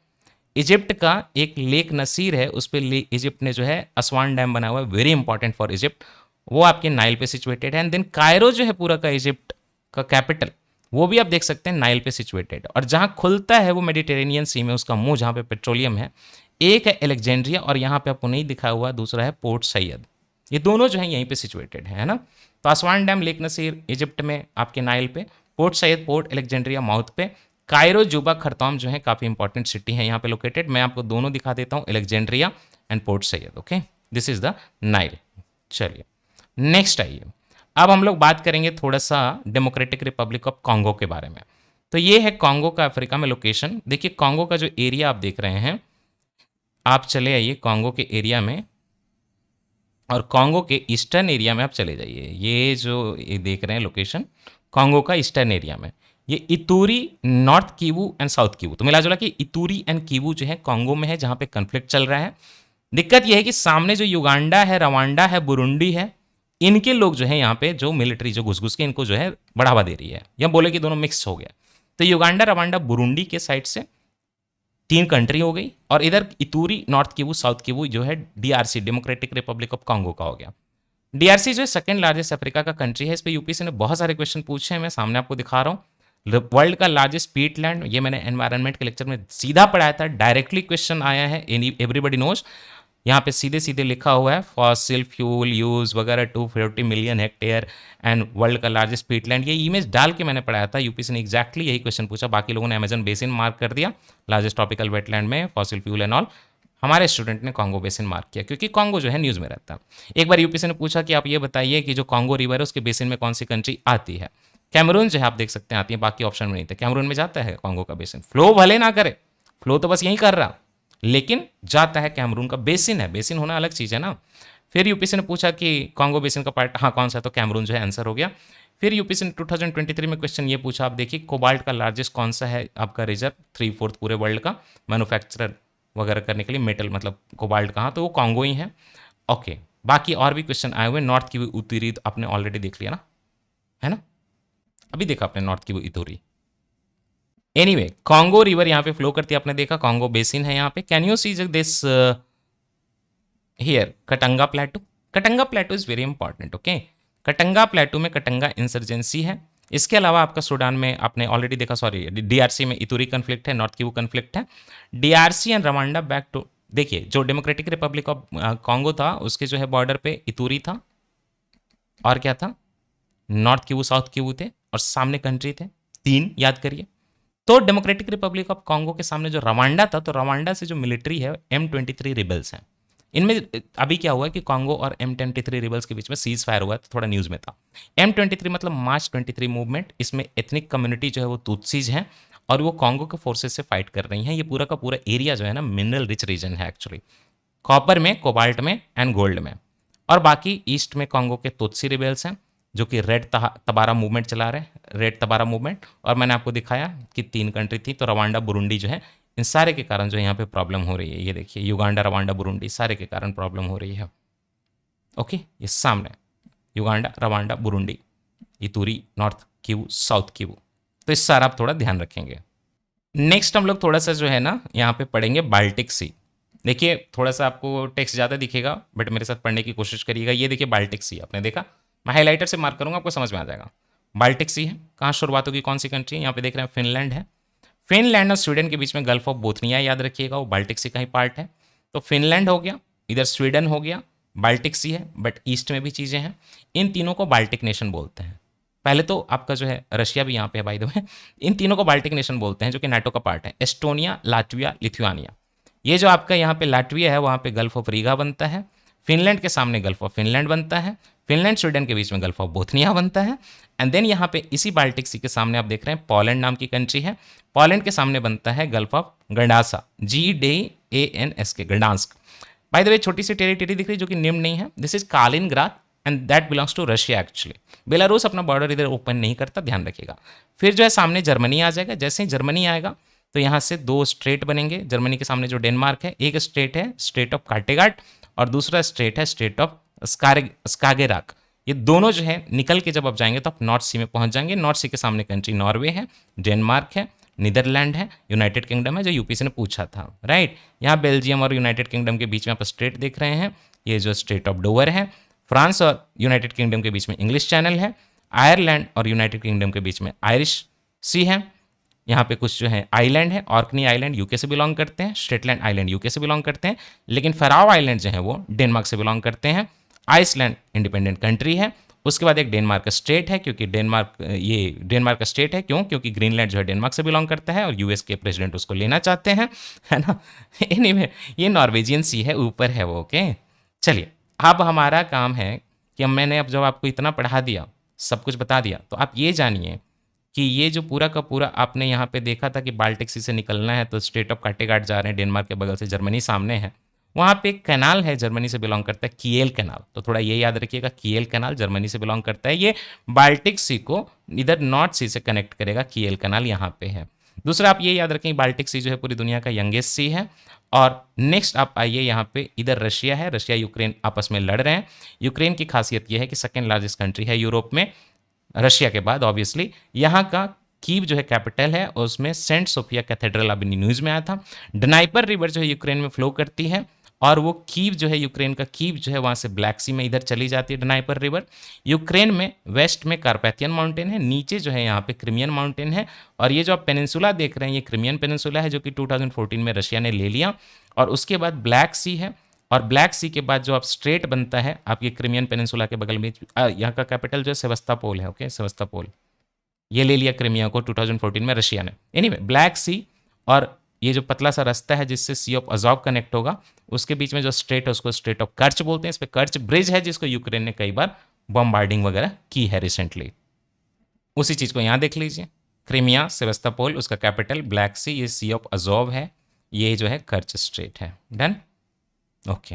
इजिप्ट का एक लेक नसीर है, उस पर इजिप्ट ने जो है असवान डैम बना हुआ है, वेरी इंपॉर्टेंट फॉर इजिप्ट, वो आपके नाइल पे सिचुएटेड है। एंड देन कायरो जो है पूरा का इजिप्ट का कैपिटल, वो भी आप देख सकते हैं नाइल पे सिचुएटेड, और जहाँ खुलता है वो मेडिटेरेनियन सी में, उसका मुंह जहाँ पे पेट्रोलियम है। एक है एलेक्जेंड्रिया और यहाँ पे आपको नहीं दिखा हुआ, दूसरा है पोर्ट सैयद, ये दोनों जो है यहीं पे सिचुएटेड है ना। तो Aswan dam, lake Nasser Egypt में आपके नाइल पे, port Said, port Alexandria mouth पे, कायरो, जुबा, खरतौम जो है काफ़ी इंपॉर्टेंट सिटी है यहाँ पे लोकेटेड। मैं आपको दोनों दिखा देता हूँ, Alexandria and port Syed. Okay, this is the Nile. चलिए नेक्स्ट आइए, अब हम लोग बात करेंगे थोड़ा सा डेमोक्रेटिक रिपब्लिक ऑफ कॉन्गो के बारे में। तो ये है कॉन्गो का अफ्रीका में लोकेशन। देखिए कॉन्गो का जो एरिया आप देख रहे हैं, आप चले आइए कॉन्गो के एरिया में, और कॉन्गो के ईस्टर्न एरिया में आप चले जाइए। ये जो ये देख रहे हैं लोकेशन, कॉन्गो का ईस्टर्न एरिया में, ये Ituri, north Kivu and south Kivu, तो मिला जुला कि इतूरी एंड कीवू जो है कॉन्गो में है, जहाँ पे कन्फ्लिक्ट चल रहा है। दिक्कत यह है कि सामने जो युगांडा है, रवांडा है, बुरुंडी है, इनके लोग जो है यहाँ पे जो मिलिट्री जो घुस घुस के इनको जो है बढ़ावा दे रही है, या बोले कि दोनों मिक्स हो गया। तो युगांडा, रवांडा, बुरुंडी के साइड से तीन कंट्री हो गई, और इधर इतूरी, नॉर्थ किवू, साउथ किवू जो है DRC, democratic Republic of Congo का हो गया। डीआरसी जो है सेकंड लार्जेस्ट अफ्रीका का कंट्री है। इस पे यूपीएससी ने बहुत सारे क्वेश्चन पूछे हैं, मैं सामने आपको दिखा रहा हूँ। वर्ल्ड का लार्जेस्ट पीट लैंड, ये मैंने एनवायरनमेंट के लेक्चर में सीधा पढ़ाया था, डायरेक्टली क्वेश्चन आया है, एवरीबडी नोज। यहाँ पे सीधे सीधे लिखा हुआ है फॉसिल फ्यूल यूज वगैरह 240 मिलियन हेक्टेयर एंड वर्ल्ड का लार्जेस्ट पीटलैंड, ये इमेज डाल के मैंने पढ़ाया था। यूपीएससी ने एग्जैक्टली यही क्वेश्चन पूछा, बाकी लोगों ने अमेजन बेसिन मार्क कर दिया लार्जेस्ट ट्रॉपिकल वेटलैंड में, फॉसिल फ्यूल एंड ऑल। हमारे स्टूडेंट ने कॉन्गो बेसिन मार्क किया, क्योंकि कॉन्गो जो है न्यूज़ में रहता है। एक बार यूपीएससी ने पूछा कि आप ये बताइए कि जो कॉन्गो रिवर है उसके बेसिन में कौन सी कंट्री आती है। कैमरून जो है आप देख सकते हैं आती है, बाकी ऑप्शन में नहीं थे। कैमरून में जाता है कॉन्गो का बेसिन, फ्लो भले ना करे, फ्लो तो बस यहीं कर रहा, लेकिन जाता है कैमरून का, बेसिन है, बेसिन होना अलग चीज़ है ना। फिर यूपीएससी ने पूछा कि कॉन्गो बेसिन का पार्ट हाँ कौन सा है, तो कैमरून जो है आंसर हो गया। फिर यूपीएससी ने 2023 में क्वेश्चन ये पूछा, आप देखिए कोबाल्ट का लार्जेस्ट कौन सा है आपका रिजर्व, 3/4 पूरे वर्ल्ड का मैन्युफैक्चरर वगैरह करने के लिए मेटल, मतलब कोबाल्ट कहाँ, तो वो कॉन्गो ही है। ओके, बाकी और भी क्वेश्चन आए हुए। नॉर्थ की उत्तरी आपने ऑलरेडी देख लिया ना, है ना, अभी देखा आपने नॉर्थ की उत्तरी। एनीवे, कॉन्गो रिवर यहाँ पे फ्लो करती है, आपने देखा कॉन्गो बेसिन है यहाँ पे। Can you see this here Katanga प्लेटू, Katanga प्लेटू is very important. Okay, Katanga प्लेटू में कटंगा इंसर्जेंसी है। इसके अलावा आपका सूडान में आपने ऑलरेडी देखा, सॉरी डीआरसी में इतूरी कन्फ्लिक्ट है, नॉर्थ किवू कन्फ्लिक्ट है, DRC and Rwanda back to. देखिए जो डेमोक्रेटिक रिपब्लिक ऑफ कॉन्गो था उसके जो है बॉर्डर पे इतूरी था, और क्या था, नॉर्थ किवू, साउथ किवू थे, और सामने कंट्री थे तीन, याद करिए। तो डेमोक्रेटिक रिपब्लिक ऑफ कॉन्गो के सामने जो रवांडा था, तो रवांडा से जो मिलिट्री है M23 रिबल्स हैं। इनमें अभी क्या हुआ है कि कॉन्गो और M23 रिबल्स के बीच में सीज फायर हुआ, तो थोड़ा न्यूज़ में था। M23 मतलब मार्च 23 मूवमेंट, इसमें एथनिक कम्युनिटी जो है वो तुत्सीज हैं, और वो कॉन्गो के फोर्सेस से फाइट कर रही हैं। ये पूरा का पूरा एरिया जो है ना मिनरल रिच रीजन है एक्चुअली, कॉपर में, कोबाल्ट में एंड गोल्ड में। और बाकी ईस्ट में कॉन्गो के तुत्सी रिबेल्स हैं जो कि रेड तबारा मूवमेंट चला रहे हैं, रेड तबारा मूवमेंट। और मैंने आपको दिखाया कि तीन कंट्री थी, तो रवांडा, बुरुंडी जो है, इन सारे के कारण जो यहाँ पे प्रॉब्लम हो रही है। ये देखिए युगांडा, रवांडा, बुरुंडी सारे के कारण प्रॉब्लम हो रही है। ओके, ये सामने Uganda, Rwanda, Burundi, Ituri, north Kivu, south Kivu, तो इस सारा आप थोड़ा ध्यान रखेंगे। नेक्स्ट हम लोग थोड़ा सा जो है ना यहाँ पे पढ़ेंगे बाल्टिक सी। देखिए थोड़ा सा आपको टेक्स्ट ज़्यादा दिखेगा, बट मेरे साथ पढ़ने की कोशिश करिएगा। ये देखिए बाल्टिक सी, आपने देखा, मैं हाईलाइटर से मार्क करूंगा, आपको समझ में आ जाएगा। बाल्टिक सी है, कहाँ शुरुआत होगी, कौन सी कंट्री है, यहाँ पे देख रहे हैं फिनलैंड है। फिनलैंड और स्वीडन के बीच में गल्फ ऑफ बोथनिया, याद रखिएगा, वो बाल्टिक सी का ही पार्ट है। तो फिनलैंड हो गया, इधर स्वीडन हो गया, बाल्टिक सी है, बट ईस्ट में भी चीज़ें हैं। इन तीनों को बाल्टिक नेशन बोलते हैं। पहले तो आपका जो है रशिया भी यहाँ पे है बाय द वे। इन तीनों को बाल्टिक नेशन बोलते हैं जो कि नाटो का पार्ट है। Estonia, Latvia, Lithuania. ये जो आपका यहाँ पे लाटविया है वहाँ पे गल्फ ऑफ रीगा बनता है। फिनलैंड के सामने गल्फ ऑफ फिनलैंड बनता है। फिनलैंड स्वीडन के बीच में गल्फ ऑफ बोथनिया बनता है। एंड देन यहाँ पे इसी बाल्टिक सी के सामने आप देख रहे हैं पोलैंड नाम की कंट्री है। पोलैंड के सामने बनता है गल्फ ऑफ गंडासा, GDANS के, गंडांस्क। बाय द वे छोटी सी टेरिटरी दिख रही है जो कि निम्न नहीं है, this is Kaliningrad and that belongs to Russia actually. Belarus अपना बॉर्डर इधर ओपन नहीं करता, ध्यान रखिएगा। फिर जो है सामने जर्मनी आ जाएगा। जैसे ही जर्मनी आएगा तो यहाँ से दो स्ट्रेट बनेंगे। जर्मनी के सामने जो डेनमार्क है, एक स्टेट है स्टेट ऑफ काटेगाट और दूसरा स्टेट है स्टेट ऑफ स्कागेराक। ये दोनों जो है निकल के जब आप जाएंगे तो आप नॉर्थ सी में पहुंच जाएंगे। नॉर्थ सी के सामने कंट्री नॉर्वे है, डेनमार्क है, नीदरलैंड है, यूनाइटेड किंगडम है जो यूपी से ने पूछा था, राइट। यहाँ बेल्जियम और यूनाइटेड किंगडम के बीच में आप स्टेट देख रहे हैं, ये जो स्टेट ऑफ डोवर है। फ्रांस और यूनाइटेड किंगडम के बीच में इंग्लिश चैनल है। आयरलैंड और यूनाइटेड किंगडम के बीच में आयरिश सी है। यहाँ पे कुछ जो है आइलैंड है, ऑर्कनी आइलैंड यूके से बिलोंग करते हैं, स्टेटलैंड आइलैंड यूके से बिलोंग करते हैं, लेकिन फराव आइलैंड जो है वो डेनमार्क से बिलोंग करते हैं। आइसलैंड इंडिपेंडेंट कंट्री है। उसके बाद एक डेनमार्क का स्टेट है, क्योंकि डेनमार्क का स्टेट है, क्यों? क्योंकि ग्रीनलैंड जो है डेनमार्क से बिलोंग करता है और यूएस के प्रेसिडेंट उसको लेना चाहते हैं, है ना। एनीवे ये नॉर्वेजियन सी है, ऊपर है वो, ओके। चलिए अब हमारा काम है कि मैंने अब जब आपको इतना पढ़ा दिया, सब कुछ बता दिया, तो आप ये जानिए कि ये जो पूरा का पूरा आपने यहाँ पे देखा था कि बाल्टिक सी से निकलना है तो स्टेट ऑफ काटेगाट जा रहे हैं, डेनमार्क के बगल से जर्मनी सामने है, वहाँ पे एक कैनाल है जर्मनी से बिलोंग करता है, किएल कैनाल। तो थोड़ा ये याद रखिएगा, किएल कैनाल जर्मनी से बिलोंग करता है। ये बाल्टिक सी को इधर नॉर्थ सी से कनेक्ट करेगा, किएल कैनाल यहाँ पे है। दूसरा आप ये याद रखें, बाल्टिक सी जो है पूरी दुनिया का यंगेस्ट सी है। और नेक्स्ट आप आइए यहाँ पे, इधर रशिया है, रशिया यूक्रेन आपस में लड़ रहे हैं। यूक्रेन की खासियत यह है कि सेकेंड लार्जेस्ट कंट्री है यूरोप में रशिया के बाद ऑब्वियसली। यहाँ का कीव जो है कैपिटल है, और उसमें सेंट सोफिया कैथेड्रल अभी न्यूज़ में आया था। डनाइपर रिवर जो है यूक्रेन में फ्लो करती है, और वो कीव जो है यूक्रेन का कीव जो है वहाँ से ब्लैक सी में इधर चली जाती है डनाइपर रिवर। यूक्रेन में वेस्ट में कार्पैथियन माउंटेन है, नीचे जो है यहाँ पे क्रिमियन माउंटेन है। और ये जो आप पेनिनसुला देख रहे हैं ये क्रिमियन पेनिनसुला है, जो कि 2014 में रशिया ने ले लिया। और उसके बाद ब्लैक सी है, और ब्लैक सी के बाद जो आप स्ट्रेट बनता है आपके क्रिमियन पेनिनसुला के बगल में, यहाँ का कैपिटल जो है सेवस्टोपोल है, ओके, सेवस्टोपोल। ये ले लिया क्रिमिया को 2014 में रशिया ने। एनीवे ब्लैक सी और ये जो पतला सा रास्ता है जिससे सी ऑफ अजॉव कनेक्ट होगा, उसके बीच में जो स्ट्रेट है उसको स्ट्रेट ऑफ कर्च बोलते हैं। इस पे कर्च ब्रिज है जिसको यूक्रेन ने कई बार बॉम्बार्डिंग वगैरह की है रिसेंटली। उसी चीज को यहाँ देख लीजिए, क्रिमिया, सेवस्टोपोल, उसका कैपिटल ब्लैक सी, ये सी ऑफ अजॉव है, ये जो है कर्च स्ट्रेट है। Done, okay.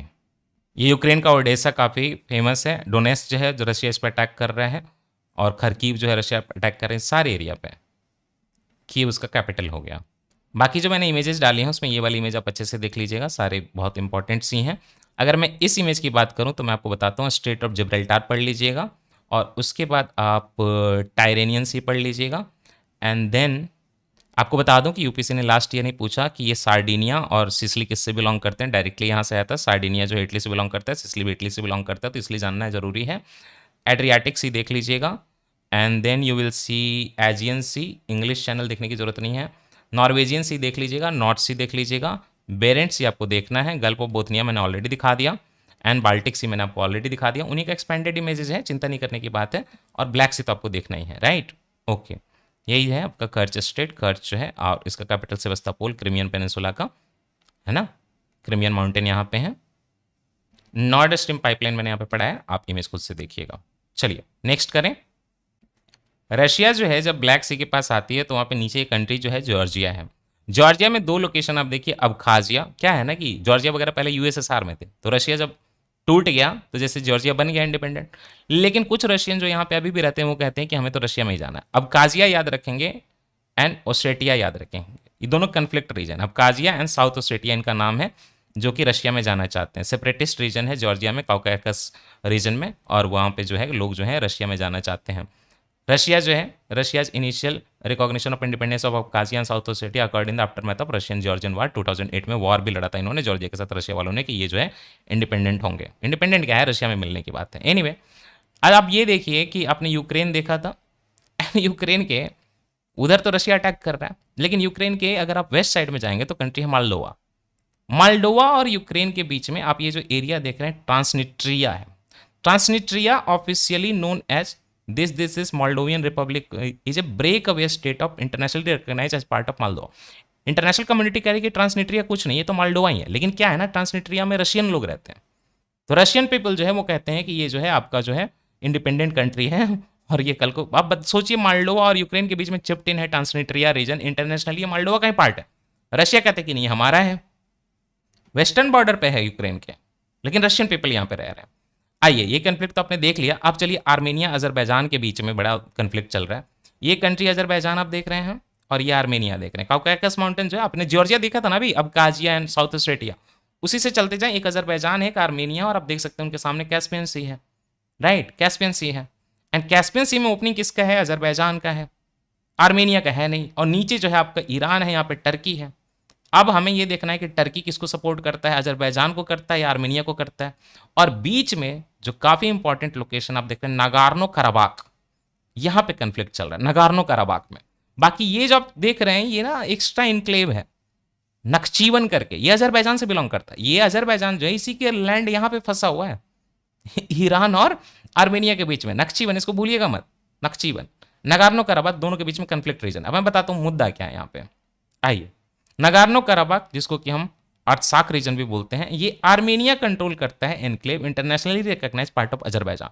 ये यूक्रेन का ओडेसा काफ़ी फेमस है। डोनेट्स्क जो है जो रशिया इस पर अटैक कर रहा है, और खरकीव जो है रशिया अटैक कर रहे हैं, सारे एरिया पे। कीव उसका कैपिटल हो गया। बाकी जो मैंने इमेजेस डाली हैं उसमें ये वाली इमेज आप अच्छे से देख लीजिएगा, सारे बहुत इंपॉर्टेंट सी हैं। अगर मैं इस इमेज की बात करूं तो मैं आपको बताता हूं, स्ट्रेट ऑफ जिब्राल्टार पढ़ लीजिएगा, और उसके बाद आप टायरेनियन सी पढ़ लीजिएगा। एंड देन आपको बता दूं कि यूपीसी ने लास्ट ईयर नहीं पूछा कि ये सार्डिनिया और सिसली किससे बिलोंग करते हैं, डायरेक्टली यहाँ से आया था। सार्डिनिया जो इटली से बिलोंग करता है, सिसली भी इटली से बिलोंग करता है, तो इसलिए जानना जरूरी है। एड्रियाटिक सी देख लीजिएगा, and then you will see Aegean sea, English channel देखने की जरूरत नहीं है। नॉर्वेजियन सी देख लीजिएगा, नॉर्थ सी देख लीजिएगा, बेरेंट सी आपको देखना है, गल्फ ऑफ बोथनिया मैंने ऑलरेडी दिखा दिया, एंड बाल्टिक सी मैंने आपको ऑलरेडी दिखा दिया। उन्हीं का एक्सपेंडेड इमेजेस है, चिंता नहीं करने की बात है। और ब्लैक सी तो आपको देखना ही है, राइट, ओके। यही है आपका कर्च स्टेट, कर्च जो है, और इसका कैपिटल सेवस्टोपोल, क्रिमियन पेनिनसुला का, है ना। क्रिमियन माउंटेन यहाँ पे है। नॉर्ड स्ट्रीम पाइपलाइन मैंने यहाँ पे पढ़ा है, आप इमेज खुद से देखिएगा। चलिए नेक्स्ट करें। रशिया जो है जब ब्लैक सी के पास आती है तो वहाँ पे नीचे एक कंट्री जो है जॉर्जिया है। जॉर्जिया में दो लोकेशन आप देखिए, अबखाजिया, क्या है ना कि जॉर्जिया वगैरह पहले यूएसएसआर में थे, तो रशिया जब टूट गया तो जैसे जॉर्जिया बन गया इंडिपेंडेंट। लेकिन कुछ रशियन जो यहाँ पे अभी भी रहते हैं वो कहते हैं कि हमें तो रशिया में ही जाना है। अबखाजिया याद रखेंगे एंड ओसेटिया याद रखेंगे, ये दोनों conflict region, Abkhazia and south Ossetia इनका नाम है, जो कि रशिया में जाना चाहते हैं। सेपरेटिस्ट रीजन है जॉर्जिया में, काउकासस रीजन में, और वहाँ पे जो है लोग जो है रशिया में जाना चाहते हैं। रशिया जो है, Russia's initial recognition of independence of Abkhazia and south Ossetia according the aftermath of Russian Georgian war 2008 में वॉर भी लड़ा था इन्होंने जॉर्जिया के साथ, रशिया वालों ने, कि ये जो है इंडिपेंडेंट होंगे। इंडिपेंडेंट क्या है, रशिया में मिलने की बात है। एनीवे अब आप ये देखिए कि आपने यूक्रेन देखा था, यूक्रेन के उधर तो रशिया अटैक कर रहा है, लेकिन यूक्रेन के अगर आप वेस्ट साइड में जाएंगे तो कंट्री है मालडोवा। मालडोवा और यूक्रेन के बीच में आप ये जो एरिया देख रहे हैं ट्रांसनिस्ट्रिया है। Transnistria officially known as this is Moldovan republic is a break away state of internationally recognise as part of Moldova. International community कह रही है कि ट्रांसनिट्रिया कुछ नहीं है, तो मोल्डोवा ही है। लेकिन क्या है ना, ट्रांसनिट्रिया में रशियन लोग रहते हैं, तो रशियन पीपल जो है वो कहते हैं कि ये जो है आपका जो है इंडिपेंडेंट कंट्री है। और ये कल को आप सोचिए, मोल्डोवा और यूक्रेन के बीच में चिप्ट इन है ट्रांसनिट्रिया रीजन, इंटरनेशनली ये मोल्डोवा का ही पार्ट है। रशिया कहते हैं कि नहीं हमारा है, वेस्टर्न बॉर्डर पे है यूक्रेन के, लेकिन रशियन पीपल यहाँ पे रह रहे हैं। आइए, ये कन्फ्लिक्ट तो आपने देख लिया। अब चलिए आर्मेनिया अजरबैजान के बीच में बड़ा कन्फ्लिक्ट चल रहा है। ये कंट्री अजरबैजान आप देख रहे हैं और ये आर्मेनिया देख रहे हैं। काउकासस माउंटेन जो है, आपने जॉर्जिया देखा था ना अभी, अब काजिया एंड साउथ ऑस्ट्रेटिया, उसी से चलते जाएं, एक अजरबैजान है, एक आर्मेनिया, और आप देख सकते हैं उनके सामने कैस्पियन सी है, राइट, कैस्पियन सी है। एंड कैस्पियन सी में ओपनिंग किसका है? अजरबैजान का है, आर्मेनिया का है नहीं। और नीचे जो है आपका ईरान है, यहाँ पे टर्की है। अब हमें ये देखना है कि टर्की किसको सपोर्ट करता है, अजरबैजान को करता है या आर्मेनिया को करता है। और बीच में जो काफ़ी इंपॉर्टेंट लोकेशन आप देखते हैं, नागार्नो कराबाख, यहाँ पे कन्फ्लिक्ट चल रहा है नागार्नो कराबाख में। बाकी ये जो आप देख रहे हैं ये ना एक्स्ट्रा इनक्लेव है, नक्चीवन करके, ये अजरबैजान से बिलोंग करता है। ये अजरबैजान जो है इसी के लैंड यहाँ पे फंसा हुआ है ईरान और आर्मेनिया के बीच में। नक्चीवन, इसको भूलिएगा मत, नक्चीवन, नगार्नो कराबाख, दोनों के बीच में कन्फ्लिक्ट रीजन। अब मैं बताता हूँ मुद्दा क्या है यहाँ पे। आइए, नगार्नो कराबाख, जिसको कि हम अर्त्साक रीजन भी बोलते हैं, ये आर्मेनिया कंट्रोल करता है enclave, internationally recognize part of Azerbaijan.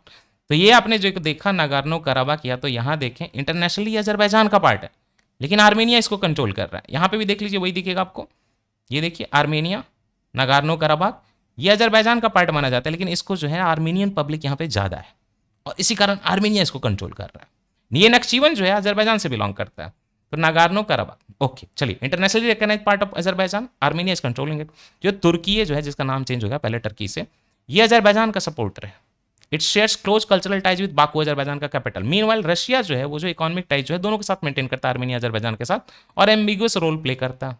तो ये आपने जो देखा नागार्नो कराबाख, या तो यहाँ देखें इंटरनेशनली अजरबैजान का पार्ट है, लेकिन आर्मेनिया इसको कंट्रोल कर रहा है। यहाँ पे भी देख लीजिए, वही दिखेगा आपको, ये देखिए आर्मेनिया, नागार्नो कराबाख, ये अजरबैजान का पार्ट माना जाता है, लेकिन इसको जो है आर्मेनियन पब्लिक यहाँ पे ज़्यादा है, और इसी कारण आर्मेनिया इसको कंट्रोल कर रहा है। ये नक्चीवन जो है अजरबैजान से बिलोंग करता है, तो नागार्नो कराबाख। ओके, चलिए, internationally recognize part of Azerbaijan, Armenia is controlling it. जो तुर्की जो है, जिसका नाम चेंज हो गया पहले टर्की से, ये अजरबैजान का सपोर्टर है। It shares close cultural ties with Baku, Azerbaijan का कैपिटल। मीनवाइल रशिया जो है वो जो इकोनॉमिक टाइज जो है दोनों के साथ मेंटेन करता है, आर्मेनिया अजरबैजान के साथ, और एम्बिगुअस रोल प्ले करता है।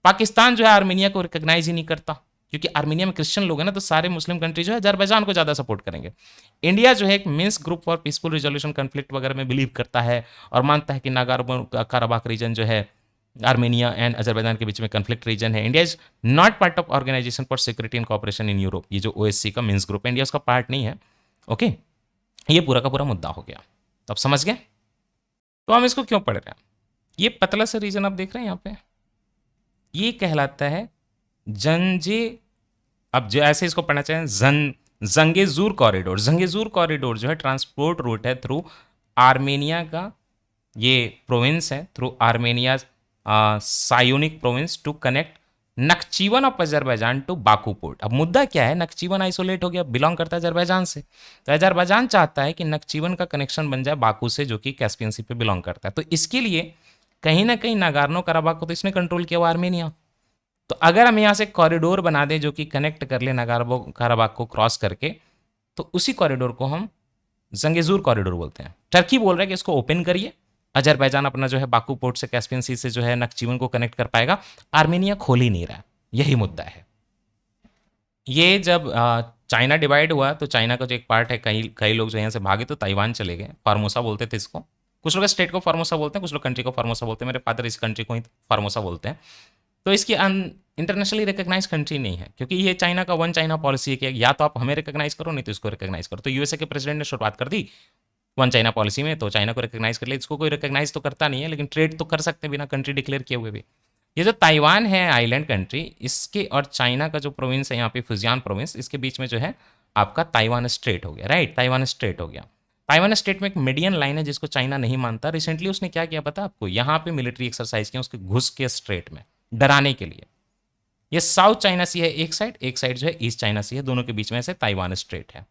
पाकिस्तान जो है आर्मेनिया को रिकॉग्नाइज ही नहीं करता, क्योंकि आर्मेनिया में क्रिश्चियन लोग हैं ना, तो सारे मुस्लिम कंट्री जो है अजरबैजान को ज़्यादा सपोर्ट करेंगे। इंडिया जो है एक Minsk group for peaceful resolution conflict वगैरह में बिलीव करता है, और मानता है कि नागार्नो कराबाख रीजन जो है आर्मेनिया एंड अजरबैजान के बीच में कन्फ्लिक्ट रीजन है। India is not part of organisation for security and cooperation in Europe, ये जो ओएससी का मिन्स्क ग्रुप है, इंडिया उसका पार्ट नहीं है। ओके, ये पूरा का पूरा मुद्दा हो गया, तो आप समझ गए। तो हम इसको क्यों पढ़ रहे हैं? ये पतला सा रीजन आप देख रहे हैं यहाँ पे, ये कहलाता है जंजे, अब जो ऐसे इसको पढ़ना चाहें, जंगेजूर कॉरिडोर। जंगेजूर कॉरिडोर जो है ट्रांसपोर्ट रूट है थ्रू आर्मेनिया का, ये प्रोविंस है, through Armenia Syunik province to connect Nakhchivan of Azerbaijan to Baku port. अब मुद्दा क्या है, नक्चीवन आइसोलेट हो गया, बिलोंग करता है अजरबैजान से, तो अजरबैजान चाहता है कि नक्चीवन का कनेक्शन बन जाए बाकू से, जो कि कैस्पियन सी पे बिलोंग करता है। तो इसके लिए कहीं ना कहीं नागार्नो कराबाख को तो इसने कंट्रोल किया हुआ आर्मेनिया। तो अगर हम यहाँ से कॉरिडोर बना दें जो कि कनेक्ट कर ले नागार्नो कराबाख को क्रॉस करके, तो उसी कॉरिडोर को हम जंगेजूर कॉरिडोर बोलते हैं। टर्की बोल रहा है कि इसको ओपन करिए, अजरबैजान अपना जो है बाकू पोर्ट से कैस्पियन सी से जो है नक्चीवन को कनेक्ट कर पाएगा। आर्मेनिया खोल ही नहीं रहा, यही मुद्दा है। ये जब चाइना डिवाइड हुआ, तो चाइना का जो एक पार्ट है, कई कई लोग जो यहाँ से भागे तो ताइवान चले गए, फार्मोसा बोलते थे इसको। कुछ लोग स्टेट को फार्मोसा बोलते हैं, कुछ लोग कंट्री को फार्मोसा बोलते हैं। मेरे फादर इस कंट्री को ही फार्मोसा बोलते हैं। तो इसकी इंटरनेशनली रिकॉग्नाइज कंट्री नहीं है, क्योंकि ये चाइना का वन चाइना पॉलिसी है कि या तो आप हमें रिकॉग्नाइज करो, नहीं तो इसको रिकॉग्नाइज करो। तो यूएसए के प्रेसिडेंट ने शुरुआत कर दी वन चाइना पॉलिसी में, तो चाइना को रिकॉग्नाइज कर लिया। इसको कोई रिकॉग्नाइज तो करता नहीं है, लेकिन ट्रेड तो कर सकते हैं बिना कंट्री डिक्लेयर किए हुए भी। ये जो ताइवान है आइलैंड कंट्री, इसके और चाइना का जो प्रोविंस है यहाँ पे फुजियान प्रोविंस, इसके बीच में जो है आपका ताइवान स्ट्रेट हो गया, राइट, ताइवान स्ट्रेट हो गया। ताइवान स्टेट में एक मीडियन लाइन है जिसको चाइना नहीं मानता। रिसेंटली उसने क्या किया पता आपको, यहाँ पे मिलिट्री एक्सरसाइज किया उसके घुस के स्ट्रेट में, डराने के लिए। ये साउथ चाइना सी है एक साइड जो है ईस्ट चाइना सी है, दोनों के बीच में से ताइवान स्ट्रेट है।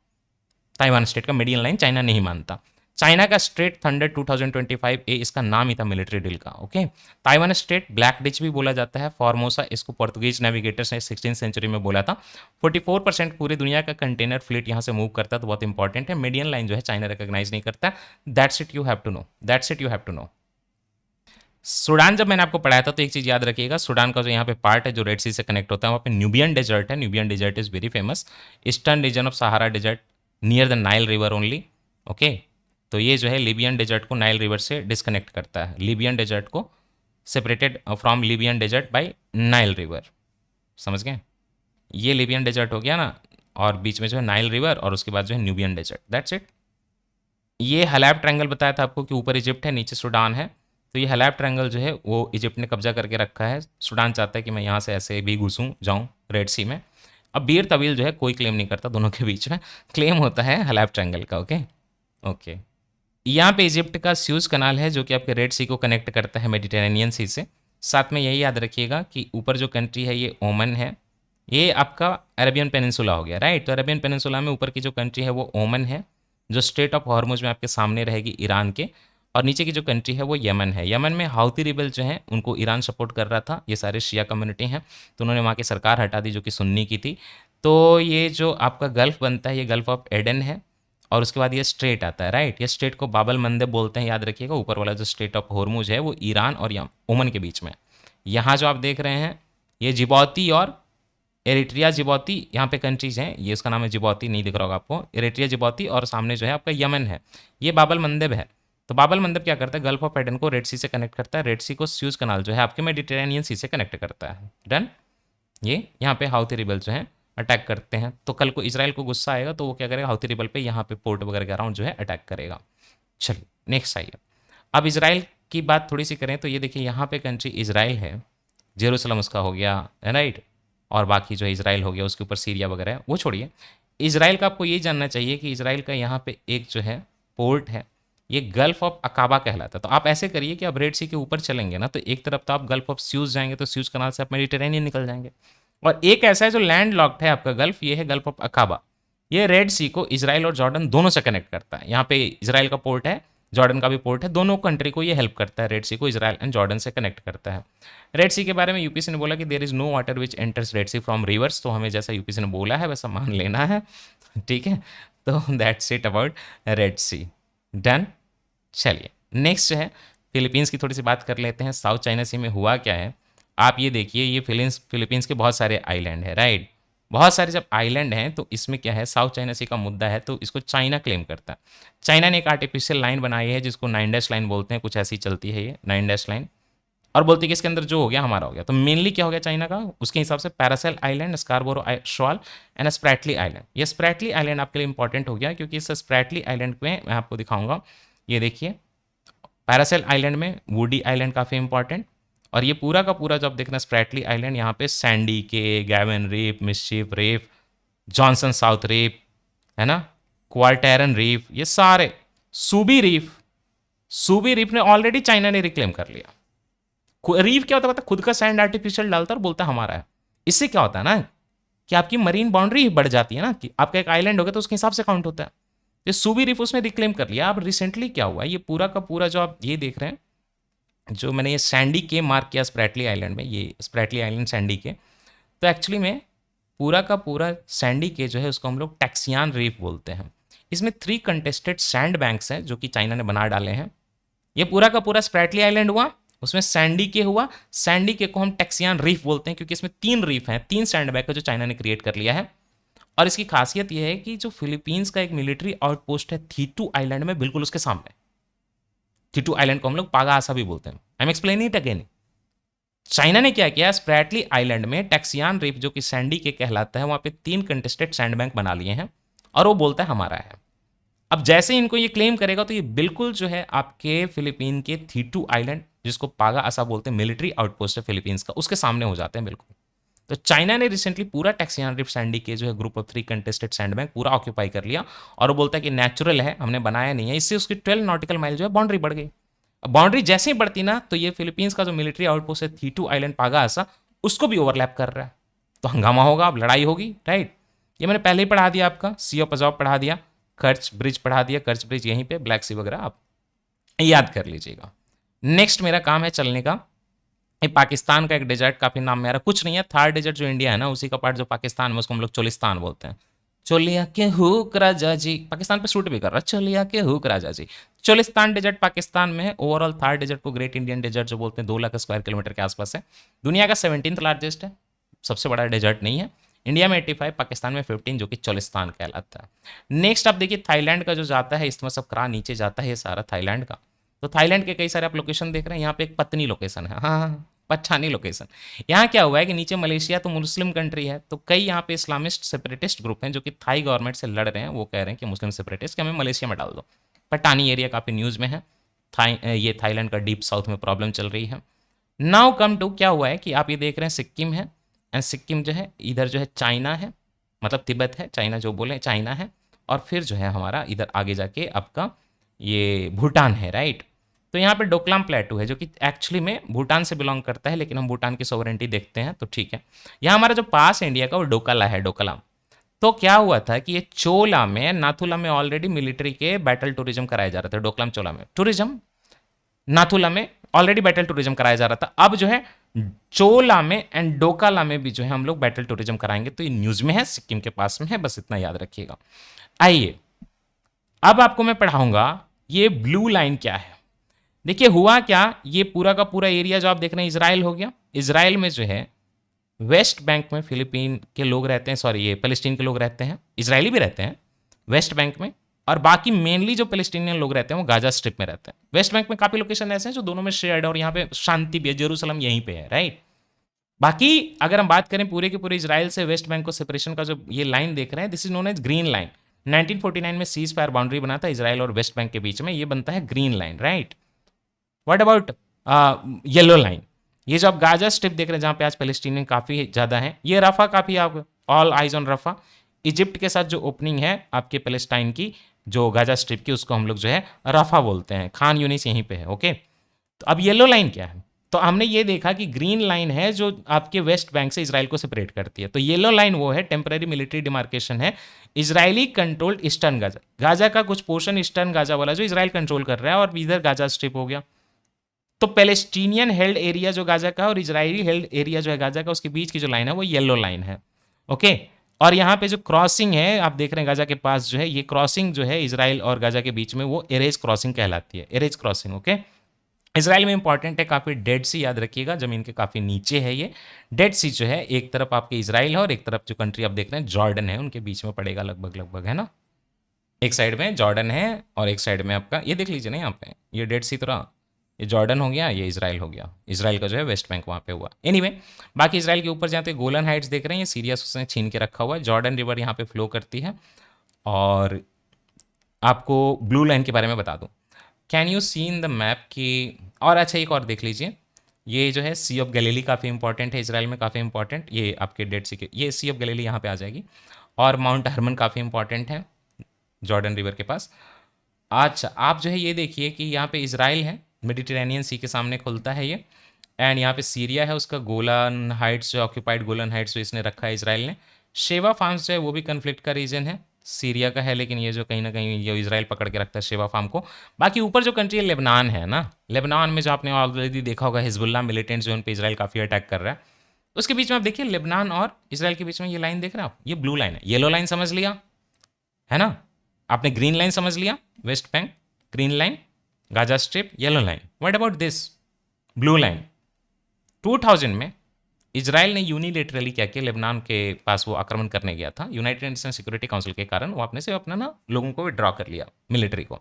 ताइवान स्टेट का मीडियन लाइन चाइना नहीं मानता। चाइना का स्ट्रेट थंडर 2025 ए इसका नाम ही था मिलिट्री डील का। Okay, Taiwan straight black ditch भी बोला जाता है, फॉर्मोसा इसको पोर्तुगीज नेविगेटर्स ने 16वीं सेंचुरी में बोला था। 44% पूरी दुनिया का कंटेनर फ्लीट यहाँ से मूव करता है, तो बहुत इंपॉर्टेंट है। मीडियन लाइन जो है चाइना रिकॉग्नाइज नहीं करता। That's it, you have to know, that's it, you have to know. Sudan जब मैंने आपको पढ़ाया था तो एक चीज़ याद रखिएगा, सूडान का जो यहाँ पे पार्ट है जो रेड सी से कनेक्ट होता है, वहाँ पे न्यूबियन डेजर्ट है। Nubian desert is very famous, eastern region of Sahara desert near the Nile river only. Okay, तो ये जो है लीबियन डेजर्ट को नाइल रिवर से डिस्कनेक्ट करता है, लीबियन डेजर्ट को separated from Libyan desert by Nile river. समझ गए, ये लीबियन डेजर्ट हो गया ना, और बीच में जो है नाइल रिवर, और उसके बाद जो है न्यूबियन डेजर्ट। That's it. ये हलाब ट्रायंगल बताया था आपको कि ऊपर इजिप्ट है, नीचे सूडान है। तो ये हलाब ट्रायंगल जो है वो इजिप्ट ने कब्जा करके रखा है। सूडान चाहता है कि मैं यहाँ से ऐसे भी घुसूँ जाऊँ रेड सी में। अब बीर तवील जो है कोई क्लेम नहीं करता दोनों के बीच में, क्लेम होता है हलाब ट्रायंगल का। Okay okay. यहाँ पे इजिप्ट का स्यूज कनाल है जो कि आपके रेड सी को कनेक्ट करता है मेडिटेरेनियन सी से। साथ में यही याद रखिएगा कि ऊपर जो कंट्री है ये ओमन है, ये आपका अरेबियन पेनिनसुला हो गया, राइट। तो अरेबियन पेनिनसुला में ऊपर की जो कंट्री है वो ओमन है, जो स्टेट ऑफ हॉर्मुज में आपके सामने रहेगी ईरान के। और नीचे की जो कंट्री है वो यमन है। यमन में हाउती रिबल जो है उनको ईरान सपोर्ट कर रहा था, ये सारे शिया कम्युनिटी हैं, तो उन्होंने वहाँ की सरकार हटा दी जो कि सुन्नी की थी। तो ये जो आपका गल्फ बनता है ये गल्फ ऑफ एडन है, और उसके बाद ये स्ट्रेट आता है, राइट। ये स्ट्रेट को बाबल मंदब बोलते हैं, याद रखिएगा। ऊपर वाला जो स्ट्रेट ऑफ हॉर्मुज है वो ईरान और ओमन के बीच में। यहाँ जो आप देख रहे हैं ये जिबौती और एरिट्रिया जिबौती यहाँ पे कंट्रीज हैं, ये उसका नाम है जिबौती, नहीं दिख रहा होगा आपको, एरिट्रिया जिबौती। और सामने जो है आपका यमन है, ये बाबल मंदब है। तो बाबल मंदब क्या करता है, गल्फ ऑफ एडन को रेड सी से कनेक्ट करता है, रेड सी को स्यूज कनाल जो है आपके मेडिटेरेनियन सी से कनेक्ट करता है। डन। ये यहाँ पे हाउथी रिबल जो है अटैक करते हैं, तो कल को इसराइल को गुस्सा आएगा तो वो क्या करेगा, हाउथी रिबल पे यहाँ पे पोर्ट वगैरह के अराउंड जो है अटैक करेगा। चलिए नेक्स्ट आइए। अब इसराइल की बात थोड़ी सी करें तो ये देखिए यहाँ पे कंट्री इसराइल है, जेरूसलम उसका हो गया, राइट। और बाकी जो इसराइल हो गया उसके ऊपर सीरिया वगैरह है, वो छोड़िए। इसराइल का आपको ये जानना चाहिए कि इसराइल का यहाँ पे एक जो है पोर्ट है, ये गल्फ ऑफ अकाबा कहलाता है। तो आप ऐसे करिए कि आप रेड सी के ऊपर चलेंगे ना, तो एक तरफ तो आप गल्फ ऑफ स्यूज जाएंगे, तो स्यूज कनाल से आप मेडिटेरेनियन निकल जाएंगे। और एक ऐसा है जो लैंड लॉक्ड है आपका गल्फ, ये है गल्फ ऑफ अकाबा। ये रेड सी को इसराइल और जॉर्डन दोनों से कनेक्ट करता है। यहाँ पे इसराइल का पोर्ट है, जॉर्डन का भी पोर्ट है, दोनों कंट्री को ये हेल्प करता है, रेड सी को इसराइल एंड जॉर्डन से कनेक्ट करता है। रेड सी के बारे में यूपीसी ने बोला कि there is no water which enters Red Sea from rivers, तो हमें जैसा यूपीसी ने बोला है वैसा मान लेना है, ठीक है। तो that's it about Red Sea. Done. चलिए नेक्स्ट जो है फिलीपींस की थोड़ी सी बात कर लेते हैं। साउथ चाइना सी में हुआ क्या है, आप ये देखिए, ये फिलीपींस के बहुत सारे आइलैंड है, राइट। बहुत सारे जब आइलैंड हैं तो इसमें क्या है, साउथ चाइना सी का मुद्दा है तो इसको चाइना क्लेम करता है। चाइना ने एक आर्टिफिशियल लाइन बनाई है जिसको 9 डैश लाइन बोलते हैं, कुछ ऐसी चलती है ये 9 डैश लाइन, और बोलते हैं कि इसके अंदर जो हो गया हमारा हो गया। तो मेनली क्या हो गया चाइना का, उसके हिसाब से Paracel island, Scarborough shoal and Spratly island. ये स्प्रैटली आइलैंड आपके लिए इंपॉर्टेंट हो गया क्योंकि इस स्प्रैटली आइलैंड में मैं आपको दिखाऊंगा, ये देखिए पैरासेल आइलैंड में वुडी आइलैंड काफ़ी इंपॉर्टेंट। और ये पूरा का पूरा जब देखना स्प्रैटली आइलैंड, यहाँ पे Sandy Cay, Gaven reef, Mischief reef, Johnson south reef, है ना, क्वार्टेरन रीफ, ये सारे, सूबी रीफ, सूबी रीफ ने ऑलरेडी चाइना ने रिक्लेम कर लिया। रीफ क्या होता है पता, खुद का सैंड आर्टिफिशियल डालता है और बोलता है हमारा है। इससे क्या होता है ना कि आपकी मरीन बाउंड्री बढ़ जाती है ना, कि आपका एक आइलैंड हो गया तो उसके हिसाब से काउंट होता है। ये सूबी रीफ उसने रिक्लेम कर लिया। अब रिसेंटली क्या हुआ, ये पूरा का पूरा जो आप ये देख रहे हैं, जो मैंने ये सैंडी के मार्क किया स्प्रैटली आइलैंड में, ये स्प्रैटली आइलैंड सैंडी के, तो एक्चुअली में पूरा का पूरा सैंडी के जो है उसको हम लोग टैक्सियान रीफ बोलते हैं। इसमें 3 कंटेस्टेड सैंड बैंक्स हैं जो कि चाइना ने बना डाले हैं। ये पूरा का पूरा स्प्रैटली आइलैंड हुआ, उसमें सैंडी के हुआ, सैंडी के को हम टैक्सियान रीफ बोलते हैं क्योंकि इसमें 3 रीफ हैं, 3 सैंड बैंक है जो चाइना ने क्रिएट कर लिया है। और इसकी खासियत यह है कि जो फिलीपींस का एक मिलिट्री आउटपोस्ट है थीटू आइलैंड में, बिल्कुल उसके सामने। थीटू आइलैंड को हम लोग पागा आसा भी बोलते हैं। I M explain it again. China ने क्या किया, स्प्रैटली आइलैंड में टैक्सियान रीफ जो कि सैंडी के कहलाता है, वहां पे 3 कंटेस्टेड सैंड बैंक बना लिए हैं और वो बोलता है हमारा है। अब जैसे ही इनको ये क्लेम करेगा तो ये बिल्कुल जो है आपके फिलीपीन के थीटू आइलैंड, जिसको पागा आसा बोलते हैं, मिलिट्री आउटपोस्ट है फिलीपींस का, उसके सामने हो जाते हैं बिल्कुल। तो चाइना ने रिसेंटली पूरा टैक्सियान रीफ सैंडी के जो है group of 3 contested sand bank पूरा ऑक्यूपाई कर लिया, और वो बोलता है कि नेचुरल है, हमने बनाया नहीं है। इससे उसकी 12 नॉटिकल माइल जो है बाउंड्री बढ़ गई। अब बाउंड्री जैसे ही बढ़ती ना, तो ये फिलीपींस का जो मिलिट्री आउटपोस्ट है थीटू आइलैंड पागा आसा, उसको भी ओवरलैप कर रहा है। तो हंगामा होगा, अब लड़ाई होगी, राइट। ये मैंने पहले ही पढ़ा दिया आपका, सी ऑफ अजॉब पढ़ा दिया, कर्च ब्रिज पढ़ा दिया, कर्च ब्रिज यहीं पे, ब्लैक सी वगैरह आप याद कर लीजिएगा। नेक्स्ट मेरा काम है चलने का। ये पाकिस्तान का एक डेजर्ट, काफी नाम मेरा कुछ नहीं है, थार डेजर्ट जो इंडिया है ना उसी का पार्ट जो पाकिस्तान में, उसको हम लोग चोलिस्तान बोलते हैं। चोलिया के हुक राजा जी, पाकिस्तान पे शूट भी कर रहा है, चोलिया के हुक राजा जी। चोलिस्तान डेजर्ट पाकिस्तान में है। ओवरऑल थार डेजर्ट को ग्रेट इंडियन डेजर्ट जो बोलते हैं 2 लाख स्क्वायर किलोमीटर के आसपास है। दुनिया का 17th लार्जेस्ट है, सबसे बड़ा डेजर्ट नहीं है। इंडिया में 85, पाकिस्तान में 15, जो कि चोलिस्तान कहलाता है। नेक्स्ट आप देखिए थाईलैंड का जो जाता है, इसमें सब करा नीचे जाता है ये सारा थाईलैंड का। तो थाईलैंड के कई सारे आप लोकेशन देख रहे हैं, यहाँ पे एक पत्नी लोकेशन है, हाँ पठानी लोकेशन। यहाँ क्या हुआ है कि नीचे मलेशिया तो मुस्लिम कंट्री है, तो कई यहाँ पे इस्लामिस्ट सेपरेटिस्ट ग्रुप हैं जो कि थाई गवर्नमेंट से लड़ रहे हैं। वो कह रहे हैं कि मुस्लिम सेपरेटिस्ट कि हमें मलेशिया में डाल दो। पटानी एरिया काफ़ी न्यूज़ में है। ये थाईलैंड का डीप साउथ में प्रॉब्लम चल रही है। नाउ कम टू क्या हुआ है कि आप ये देख रहे हैं सिक्किम है, एंड सिक्किम जो है इधर जो है चाइना है, मतलब तिब्बत है, चाइना जो बोले चाइना है, और फिर जो है हमारा इधर आगे जाके आपका ये भूटान है, राइट। तो यहाँ पे डोकलाम प्लेटू है जो कि एक्चुअली में भूटान से बिलोंग करता है, लेकिन हम भूटान की सोवरेंटी देखते हैं तो ठीक है। यहाँ हमारा जो पास है इंडिया का वो डोकाला है, डोकलाम। तो क्या हुआ था कि ये चोला में, नाथुला में ऑलरेडी मिलिट्री के बैटल टूरिज्म कराया जा रहा था, डोकलाम चोला में टूरिज्म, नाथुला में ऑलरेडी बैटल टूरिज्म कराया जा रहा था। अब जो है चोला में एंड डोकाला में भी जो है हम लोग बैटल टूरिज्म कराएंगे। तो ये न्यूज में है, सिक्किम के पास में है, बस इतना याद रखिएगा। आइए अब आपको मैं पढ़ाऊंगा ये ब्लू लाइन क्या है। देखिए हुआ क्या, ये पूरा का पूरा एरिया जो आप देख रहे हैं इजराइल हो गया। इजराइल में जो है वेस्ट बैंक में फिलीपीन के लोग रहते हैं, सॉरी ये पैलेस्टीन के लोग रहते हैं, इजरायली भी रहते हैं वेस्ट बैंक में, और बाकी मेनली जो पैलेस्टीनियन लोग रहते हैं वो गाजा स्ट्रिप में रहते हैं। वेस्ट बैंक में काफ़ी लोकेशन ऐसे हैं जो दोनों में शेयर्ड है, और यहाँ पे शांति भी है, जेरूसलम यहीं पे है, राइट। बाकी अगर हम बात करें पूरे के पूरे इजराइल से वेस्ट बैंक को सेपरेशन का जो ये लाइन देख रहे हैं, this is known as green line. 1949 में सीज फायर बाउंड्री बना था इजराइल और वेस्ट बैंक के बीच में, ये बनता है green line, right. What about yellow line, ये जो आप गाजा स्ट्रिप देख रहे हैं जहाँ पे आज पैलेस्टीनियन काफ़ी ज़्यादा हैं, ये रफा काफ़ी, आप ऑल आइज ऑन रफा। इजिप्ट के साथ जो ओपनिंग है आपके पैलेस्टाइन की, जो गाजा स्ट्रिप की, उसको हम लोग जो है रफा बोलते हैं। खान यूनिस यहीं पे है, ओके। तो अब येलो लाइन क्या है, तो हमने ये देखा कि ग्रीन लाइन है जो आपके वेस्ट बैंक से इसराइल को सेपरेट करती है, तो येलो लाइन वो है टेम्पररी मिलिट्री डिमार्केशन है, Israeli controlled eastern Gaza, Gaza का कुछ पोर्शन ईस्टर्न गाजा वाला जो इसराइल कंट्रोल कर रहा है, और इधर गाजा स्ट्रिप हो गया। तो पैलेस्टीनियन हेल्ड एरिया जो गाजा का और इजरायली हेल्ड एरिया जो है गाजा का, उसके बीच की जो लाइन है वो येलो लाइन है, ओके। और यहाँ पे जो क्रॉसिंग है आप देख रहे हैं गाजा के पास जो है, ये क्रॉसिंग जो है इसराइल और गाजा के बीच में वो एरेज क्रॉसिंग कहलाती है, एरेज क्रॉसिंग, ओके। इसराइल में इंपॉर्टेंट है काफ़ी, डेड सी याद रखिएगा, जमीन के काफ़ी नीचे है ये डेड सी जो है, एक तरफ आपके इसराइल है और एक तरफ जो कंट्री आप देख रहे हैं जॉर्डन है, उनके बीच में पड़ेगा लगभग लगभग, है ना। एक साइड में जॉर्डन है और एक साइड में आपका ये देख लीजिए ना, यहाँ पे ये डेड सी तरह, ये जॉर्डन हो गया, ये इसराइल हो गया, इसराइल का जो है वेस्ट बैंक वहाँ पे हुआ। एनीवे बाकी इसराइल के ऊपर जाते गोलन हाइट्स देख रहे हैं, ये सीरिया से उसने छीन के रखा हुआ है, जॉर्डन रिवर यहाँ पे फ्लो करती है। और आपको ब्लू लाइन के बारे में बता दूँ, can you see in the map की, और अच्छा एक और देख लीजिए, ये जो है सी ऑफ गैलीली काफ़ी इंपॉर्टेंट है इसराइल में, काफ़ी इंपॉर्टेंट, ये आपके डेड सी के, ये सी ऑफ गैलीली यहाँ पे आ जाएगी। और माउंट हरमन काफ़ी इंपॉर्टेंट है जॉर्डन रिवर के पास। अच्छा आप जो है ये देखिए कि यहाँ पे इसराइल है, मेडिटेरेनियन सी के सामने खुलता है ये, एंड यहाँ पे सीरिया है, उसका गोलन हाइट्स जो ऑक्यूपाइड गोलन हाइट्स जो इसने रखा है इसराइल ने। शेवा फार्म्स जो है वो भी कन्फ्लिक्ट का रीजन है, सीरिया का है, लेकिन ये जो कहीं ना कहीं ये इसराइल पकड़ के रखता है शेवा फार्म को। बाकी ऊपर जो कंट्री है लेबनान है ना, लेबनान में जो आपने ऑलरेडी देखा होगा हिजबुल्ला मिलिटेंट्स जो उन पे इसराइल काफ़ी अटैक कर रहा है, उसके बीच में आप देखिए लेबनान और इसराइल के बीच में ये लाइन देख रहे हैं आप, ये ब्लू लाइन है। येलो लाइन समझ लिया है ना आपने, ग्रीन लाइन समझ लिया, West Bank green line, Gaza strip yellow line. What about this blue line, 2000 में इजराइल ने यूनिलेटरली क्या किया, लेबनान के पास वो आक्रमण करने गया था, यूनाइटेड नेशन सिक्योरिटी काउंसिल के कारण वो अपने से अपना ना लोगों को विड्रॉ कर लिया, मिलिट्री को।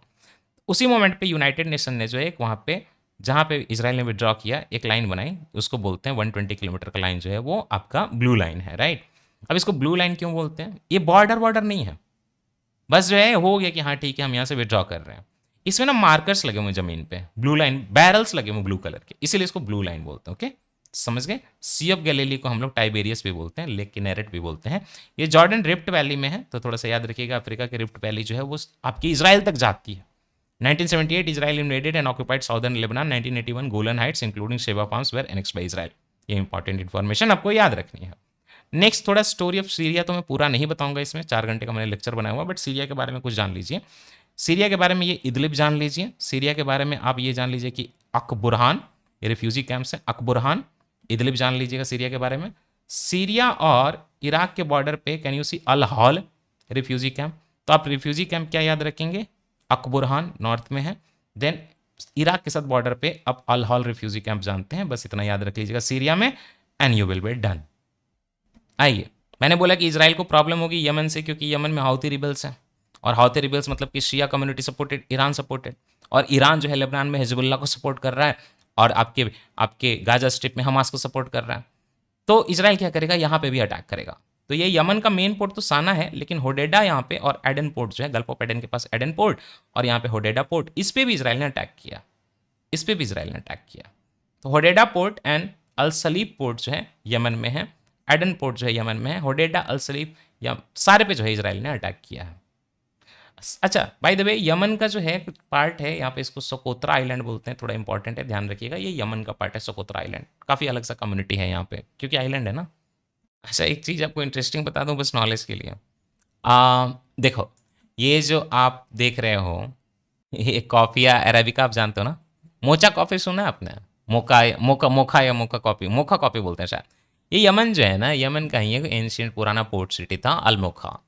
उसी मोमेंट पे यूनाइटेड नेशन ने जो है एक वहाँ पे जहाँ पे इजराइल ने विड्रॉ किया एक लाइन बनाई, उसको बोलते हैं 120 किलोमीटर का लाइन जो है वो आपका ब्लू लाइन है, राइट। अब इसको ब्लू लाइन क्यों बोलते हैं, ये बॉर्डर नहीं है, बस जो है हो गया कि हाँ ठीक है हम यहाँ से विड्रॉ कर रहे हैं। इसमें ना मार्कर्स लगे हुए जमीन पे, ब्लू लाइन बैरल्स लगे हुए ब्लू कलर के, इसीलिए इसको ब्लू लाइन बोलते हैं, ओके समझ गए। सी ऑफ गैलीली को हम लोग टाइबेरियस भी बोलते हैं, लेक किनेरेट भी बोलते हैं। ये जॉर्डन रिफ्ट वैली में है, तो थोड़ा सा याद रखिएगा, अफ्रीका के रिफ्ट वैली जो है वो आपकी इसराइल तक जाती है। 1978 Israel invaded and occupied southern Lebanon, 1981 Golan heights including Shebaa farms were annexed by Israel. ये इंपॉर्टेंट इन्फॉर्मेशन आपको याद रखनी है। नेक्स्ट थोड़ा स्टोरी ऑफ सीरिया तो मैं पूरा नहीं बताऊंगा, इसमें 4 घंटे का मैंने लेक्चर बनाया हुआ, बट सीरिया के बारे में कुछ जान लीजिए। सीरिया के बारे में ये इदलिब जान लीजिए, सीरिया के बारे में आप ये जान लीजिए कि अकबुरहान, ये रिफ्यूजी कैंप्स है, अकबुरहान इदलिब जान लीजिएगा सीरिया के बारे में। सीरिया और इराक के बॉर्डर पे can you see Al Hol refugee camp, तो आप रिफ्यूजी कैंप क्या याद रखेंगे, अकबुरहान नॉर्थ में है, देन इराक के साथ बॉर्डर पे आप अल हॉल रिफ्यूजी कैंप जानते हैं, बस इतना याद रख लीजिएगा सीरिया में, and you will be done. आइए मैंने बोला कि इसराइल को प्रॉब्लम होगी यमन से, क्योंकि यमन में हाउती रिबल्स हैं, और हाउती रिबल्स मतलब कि शिया कम्युनिटी सपोर्टेड, ईरान सपोर्टेड, और ईरान जो है लेबनान में हिजबुल्लाह को सपोर्ट कर रहा है, और आपके गाजा स्ट्रिप में हमास को सपोर्ट कर रहा है। तो इसराइल क्या करेगा, यहाँ पे भी अटैक करेगा। तो ये यमन का मेन पोर्ट तो साना है, लेकिन होडेडा यहाँ पे और एडन पोर्ट जो है, गल्फ ऑफ एडन के पास एडन पोर्ट और यहाँ पे होडेडा पोर्ट, इस पे भी इसराइल ने अटैक किया, इस पे भी इसराइल ने अटैक किया। तो होडेडा पोर्ट एंड अल सलीब पोर्ट जो है यमन में है, एडन पोर्ट जो है यमन में है, होडेडा अल सलीब या सारे पे जो है इसराइल ने अटैक किया है। अच्छा, बाय द वे यमन का जो है कुछ पार्ट है यहाँ पे, इसको सोकोत्रा आइलैंड बोलते हैं, थोड़ा इंपॉर्टेंट है, ध्यान रखिएगा, ये यमन का पार्ट है सोकोत्रा आइलैंड, काफ़ी अलग सा कम्युनिटी है यहाँ पे क्योंकि आइलैंड है ना। अच्छा, एक चीज़ आपको इंटरेस्टिंग बता दूं बस नॉलेज के लिए। देखो, ये जो आप देख रहे हो, ये कॉफ़ी या अरेबिका आप जानते हो ना, मोचा कॉफ़ी सुना है आपने? मोका मोका मोखा या मोका कॉफ़ी, मोखा कॉफ़ी बोलते हैं शायद। ये यमन जो है ना, यमन का ही है, एंशियंट पुराना पोर्ट सिटी था अलमोखा,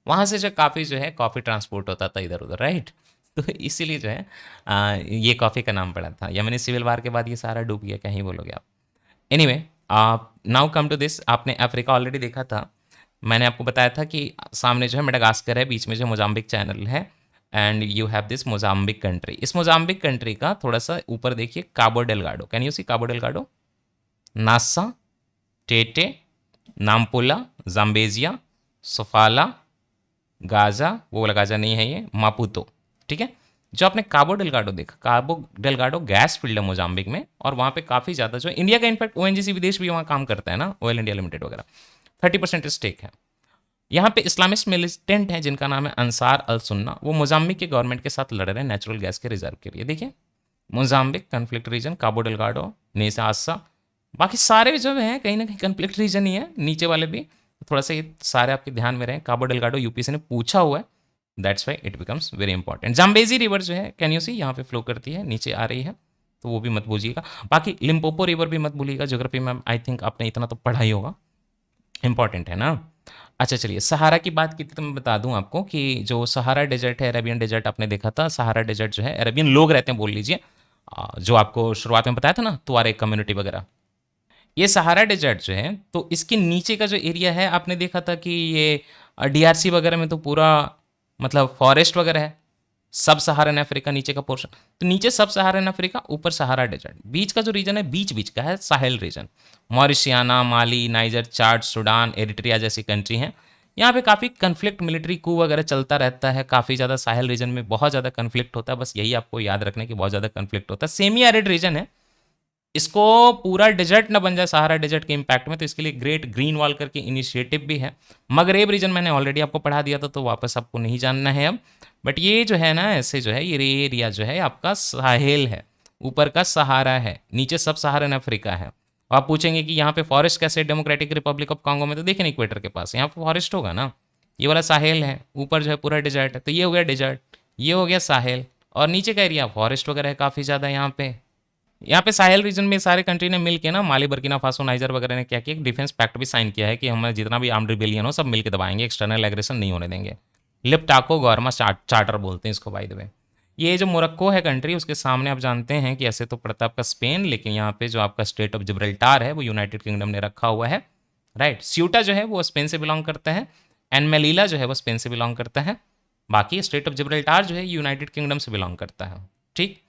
वहाँ से जो काफ़ी जो है कॉफ़ी ट्रांसपोर्ट होता था इधर उधर, राइट। तो इसीलिए जो है ये कॉफ़ी का नाम पड़ा था। यमनी सिविल वार के बाद ये सारा डूब गया, कहीं बोलोगे आप। Anyway, now come to this, आपने अफ्रीका ऑलरेडी देखा था, मैंने आपको बताया था कि सामने जो है मेडागास्कर है, बीच में जो मोजाम्बिक चैनल है, and you have this Mozambique country. इस मोजाम्बिक कंट्री का थोड़ा सा ऊपर देखिए काबो Delgado, can you C Cabo Delgado, NASA, Tete, नामपुला, जाम्बेजिया, सोफाला, Gaza, वो वाला गाजा नहीं है ये, मापुतो, ठीक है। जो आपने काबो डेलगाडो देखा, काबो डेलगाडो गैस फील्ड है मोजाम्बिक में, और वहाँ पे काफ़ी ज़्यादा जो इंडिया का इनफैक्ट ओएनजीसी विदेश भी वहाँ काम करता है ना, ऑयल इंडिया लिमिटेड वगैरह, 30% स्टेक है। यहाँ पे इस्लामिस्ट मिलिटेंट हैं जिनका नाम है अंसार अल सुन्ना, वो मोजाम्बिक के गवर्नमेंट के साथ लड़ रहे हैं नेचुरल गैस के रिजर्व के लिए। देखिए, मोजाम्बिक कन्फ्लिक्ट रीजन, काबो डेलगाडो, नेसा आसा, बाकी सारे जो हैं कहीं ना कहीं कन्फ्लिक्ट रीजन ही है, नीचे वाले भी थोड़ा सा ये सारे आपके ध्यान में रहे। काबो डेलगाडो यूपीसी ने पूछा हुआ है, that's why it becomes very important. Zambezi river जो है, कैन यू सी, यहाँ पे फ्लो करती है, नीचे आ रही है, तो वो भी मत भूलिएगा। बाकी लिम्पोपो रिवर भी मत भूलिएगा, ज्योग्राफी में आई थिंक आपने इतना तो पढ़ा ही होगा, इंपॉर्टेंट है ना। अच्छा चलिए, सहारा की बात की थी तो मैं बता दूं आपको कि जो सहारा डेजर्ट है, अरेबियन डेजर्ट आपने देखा था, सहारा डेजर्ट जो है अरेबियन लोग रहते हैं बोल लीजिए, जो आपको शुरुआत में बताया था ना, तुआरेग कम्युनिटी वगैरह, ये सहारा डेजर्ट जो है, तो इसके नीचे का जो एरिया है आपने देखा था कि ये डीआरसी वगैरह में तो पूरा मतलब फॉरेस्ट वगैरह है, सब सहारन अफ्रीका नीचे का पोर्शन, तो नीचे सब सहारन अफ्रीका, ऊपर सहारा डेजर्ट, बीच का जो रीजन है बीच बीच का है साहेल रीजन, मॉरिशियाना, माली, नाइजर, चाड, सूडान, एरिट्रिया जैसी कंट्री हैं। यहाँ पे काफ़ी कन्फ्लिक्ट, मिलिट्री कू वगैरह चलता रहता है, काफ़ी ज़्यादा साहेल रीजन में बहुत ज़्यादा कन्फ्लिक्ट होता है, बस यही आपको याद रखने की बहुत ज़्यादा कन्फ्लिक्ट होता है। सेमी एरिड रीजन है, इसको पूरा डेजर्ट ना बन जाए सहारा डेजर्ट के इम्पैक्ट में, तो इसके लिए ग्रेट ग्रीन वॉल करके इनिशिएटिव भी है। मगरेब रीजन मैंने ऑलरेडी आपको पढ़ा दिया था, तो वापस आपको नहीं जानना है अब, बट ये जो है ना, ऐसे जो है ये एरिया जो है आपका साहेल है, ऊपर का सहारा है, नीचे सब सहारन अफ्रीका है। आप पूछेंगे कि यहाँ पे फॉरेस्ट कैसे, डेमोक्रेटिक रिपब्लिक ऑफ कांगो में तो देखें इक्वेटर के पास, यहाँ पे फॉरेस्ट होगा ना, ये वाला साहेल है, ऊपर जो है पूरा डेजर्ट है, तो ये हो गया डेजर्ट, ये हो गया साहेल, और नीचे का एरिया फॉरेस्ट वगैरह है काफ़ी ज़्यादा। यहाँ पे साहेल रीजन में सारे कंट्री ने मिल के ना, माली, बर्किना फासो, नाइजर वगैरह ने क्या किया, एक डिफेंस पैक्ट भी साइन किया है कि हम जितना भी आर्म्ड रिबेलियन हो सब मिल के दबाएंगे, एक्सटर्नल एग्रेशन नहीं होने देंगे। लिप्टाको गौरमा चार्टर बोलते हैं इसको बाय द वे। ये जो मोरक्को है कंट्री, उसके सामने आप जानते हैं कि ऐसे तो पड़ता है आपका स्पेन, लेकिन यहाँ पे जो आपका स्टेट ऑफ जिब्राल्टार है वो यूनाइटेड किंगडम ने रखा हुआ है, राइट। स्यूटा जो है वो स्पेन से बिलोंग करता है, एंड मेलीला जो है वो स्पेन से बिलोंग करता है, बाकी स्टेट ऑफ जिब्राल्टार जो है यूनाइटेड किंगडम से बिलोंग करता है, ठीक।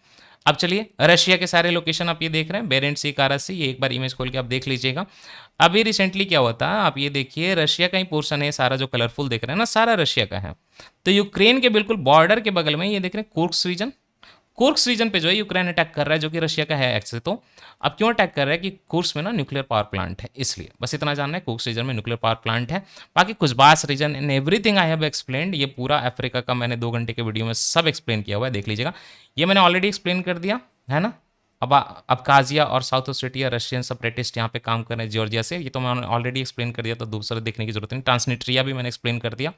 अब चलिए, रशिया के सारे लोकेशन आप ये देख रहे हैं, बेरेंट सी, कारा सी, ये एक बार इमेज खोल के आप देख लीजिएगा। अभी रिसेंटली क्या हुआ था, आप ये देखिए, रशिया का ही पोर्शन है सारा, जो कलरफुल देख रहे हैं ना, सारा रशिया का है। तो यूक्रेन के बिल्कुल बॉर्डर के बगल में ये देख रहे हैं कुर्स्क रीजन, कुर्स्क रीजन पे जो है यूक्रेन अटैक कर रहा है, जो कि रशिया का है एक्चुअली। तो अब क्यों अटैक कर रहा है कि कुर्स्क में ना न्यूक्लियर पावर प्लांट है, इसलिए बस इतना जानना है, कुर्स्क रीजन में न्यूक्लियर पावर प्लांट है। बाकी कुछबास region in everything I have explained, ये पूरा अफ्रीका का मैंने 2 घंटे के वीडियो में सब एक्सप्लेन किया हुआ है, देख लीजिएगा। ये मैंने ऑलरेडी एक्सप्लेन कर दिया है ना। अब अबकाजिया और साउथ ओसेटिया रशियन सेपरेटिस्ट यहाँ पे काम कर रहे हैं जॉर्जिया से, ये तो मैंने ऑलरेडी एक्सप्लेन कर दिया, तो दूसरा देखने की जरूरत नहीं। ट्रांसनिट्रिया भी मैंने एक्सप्लेन कर दिया,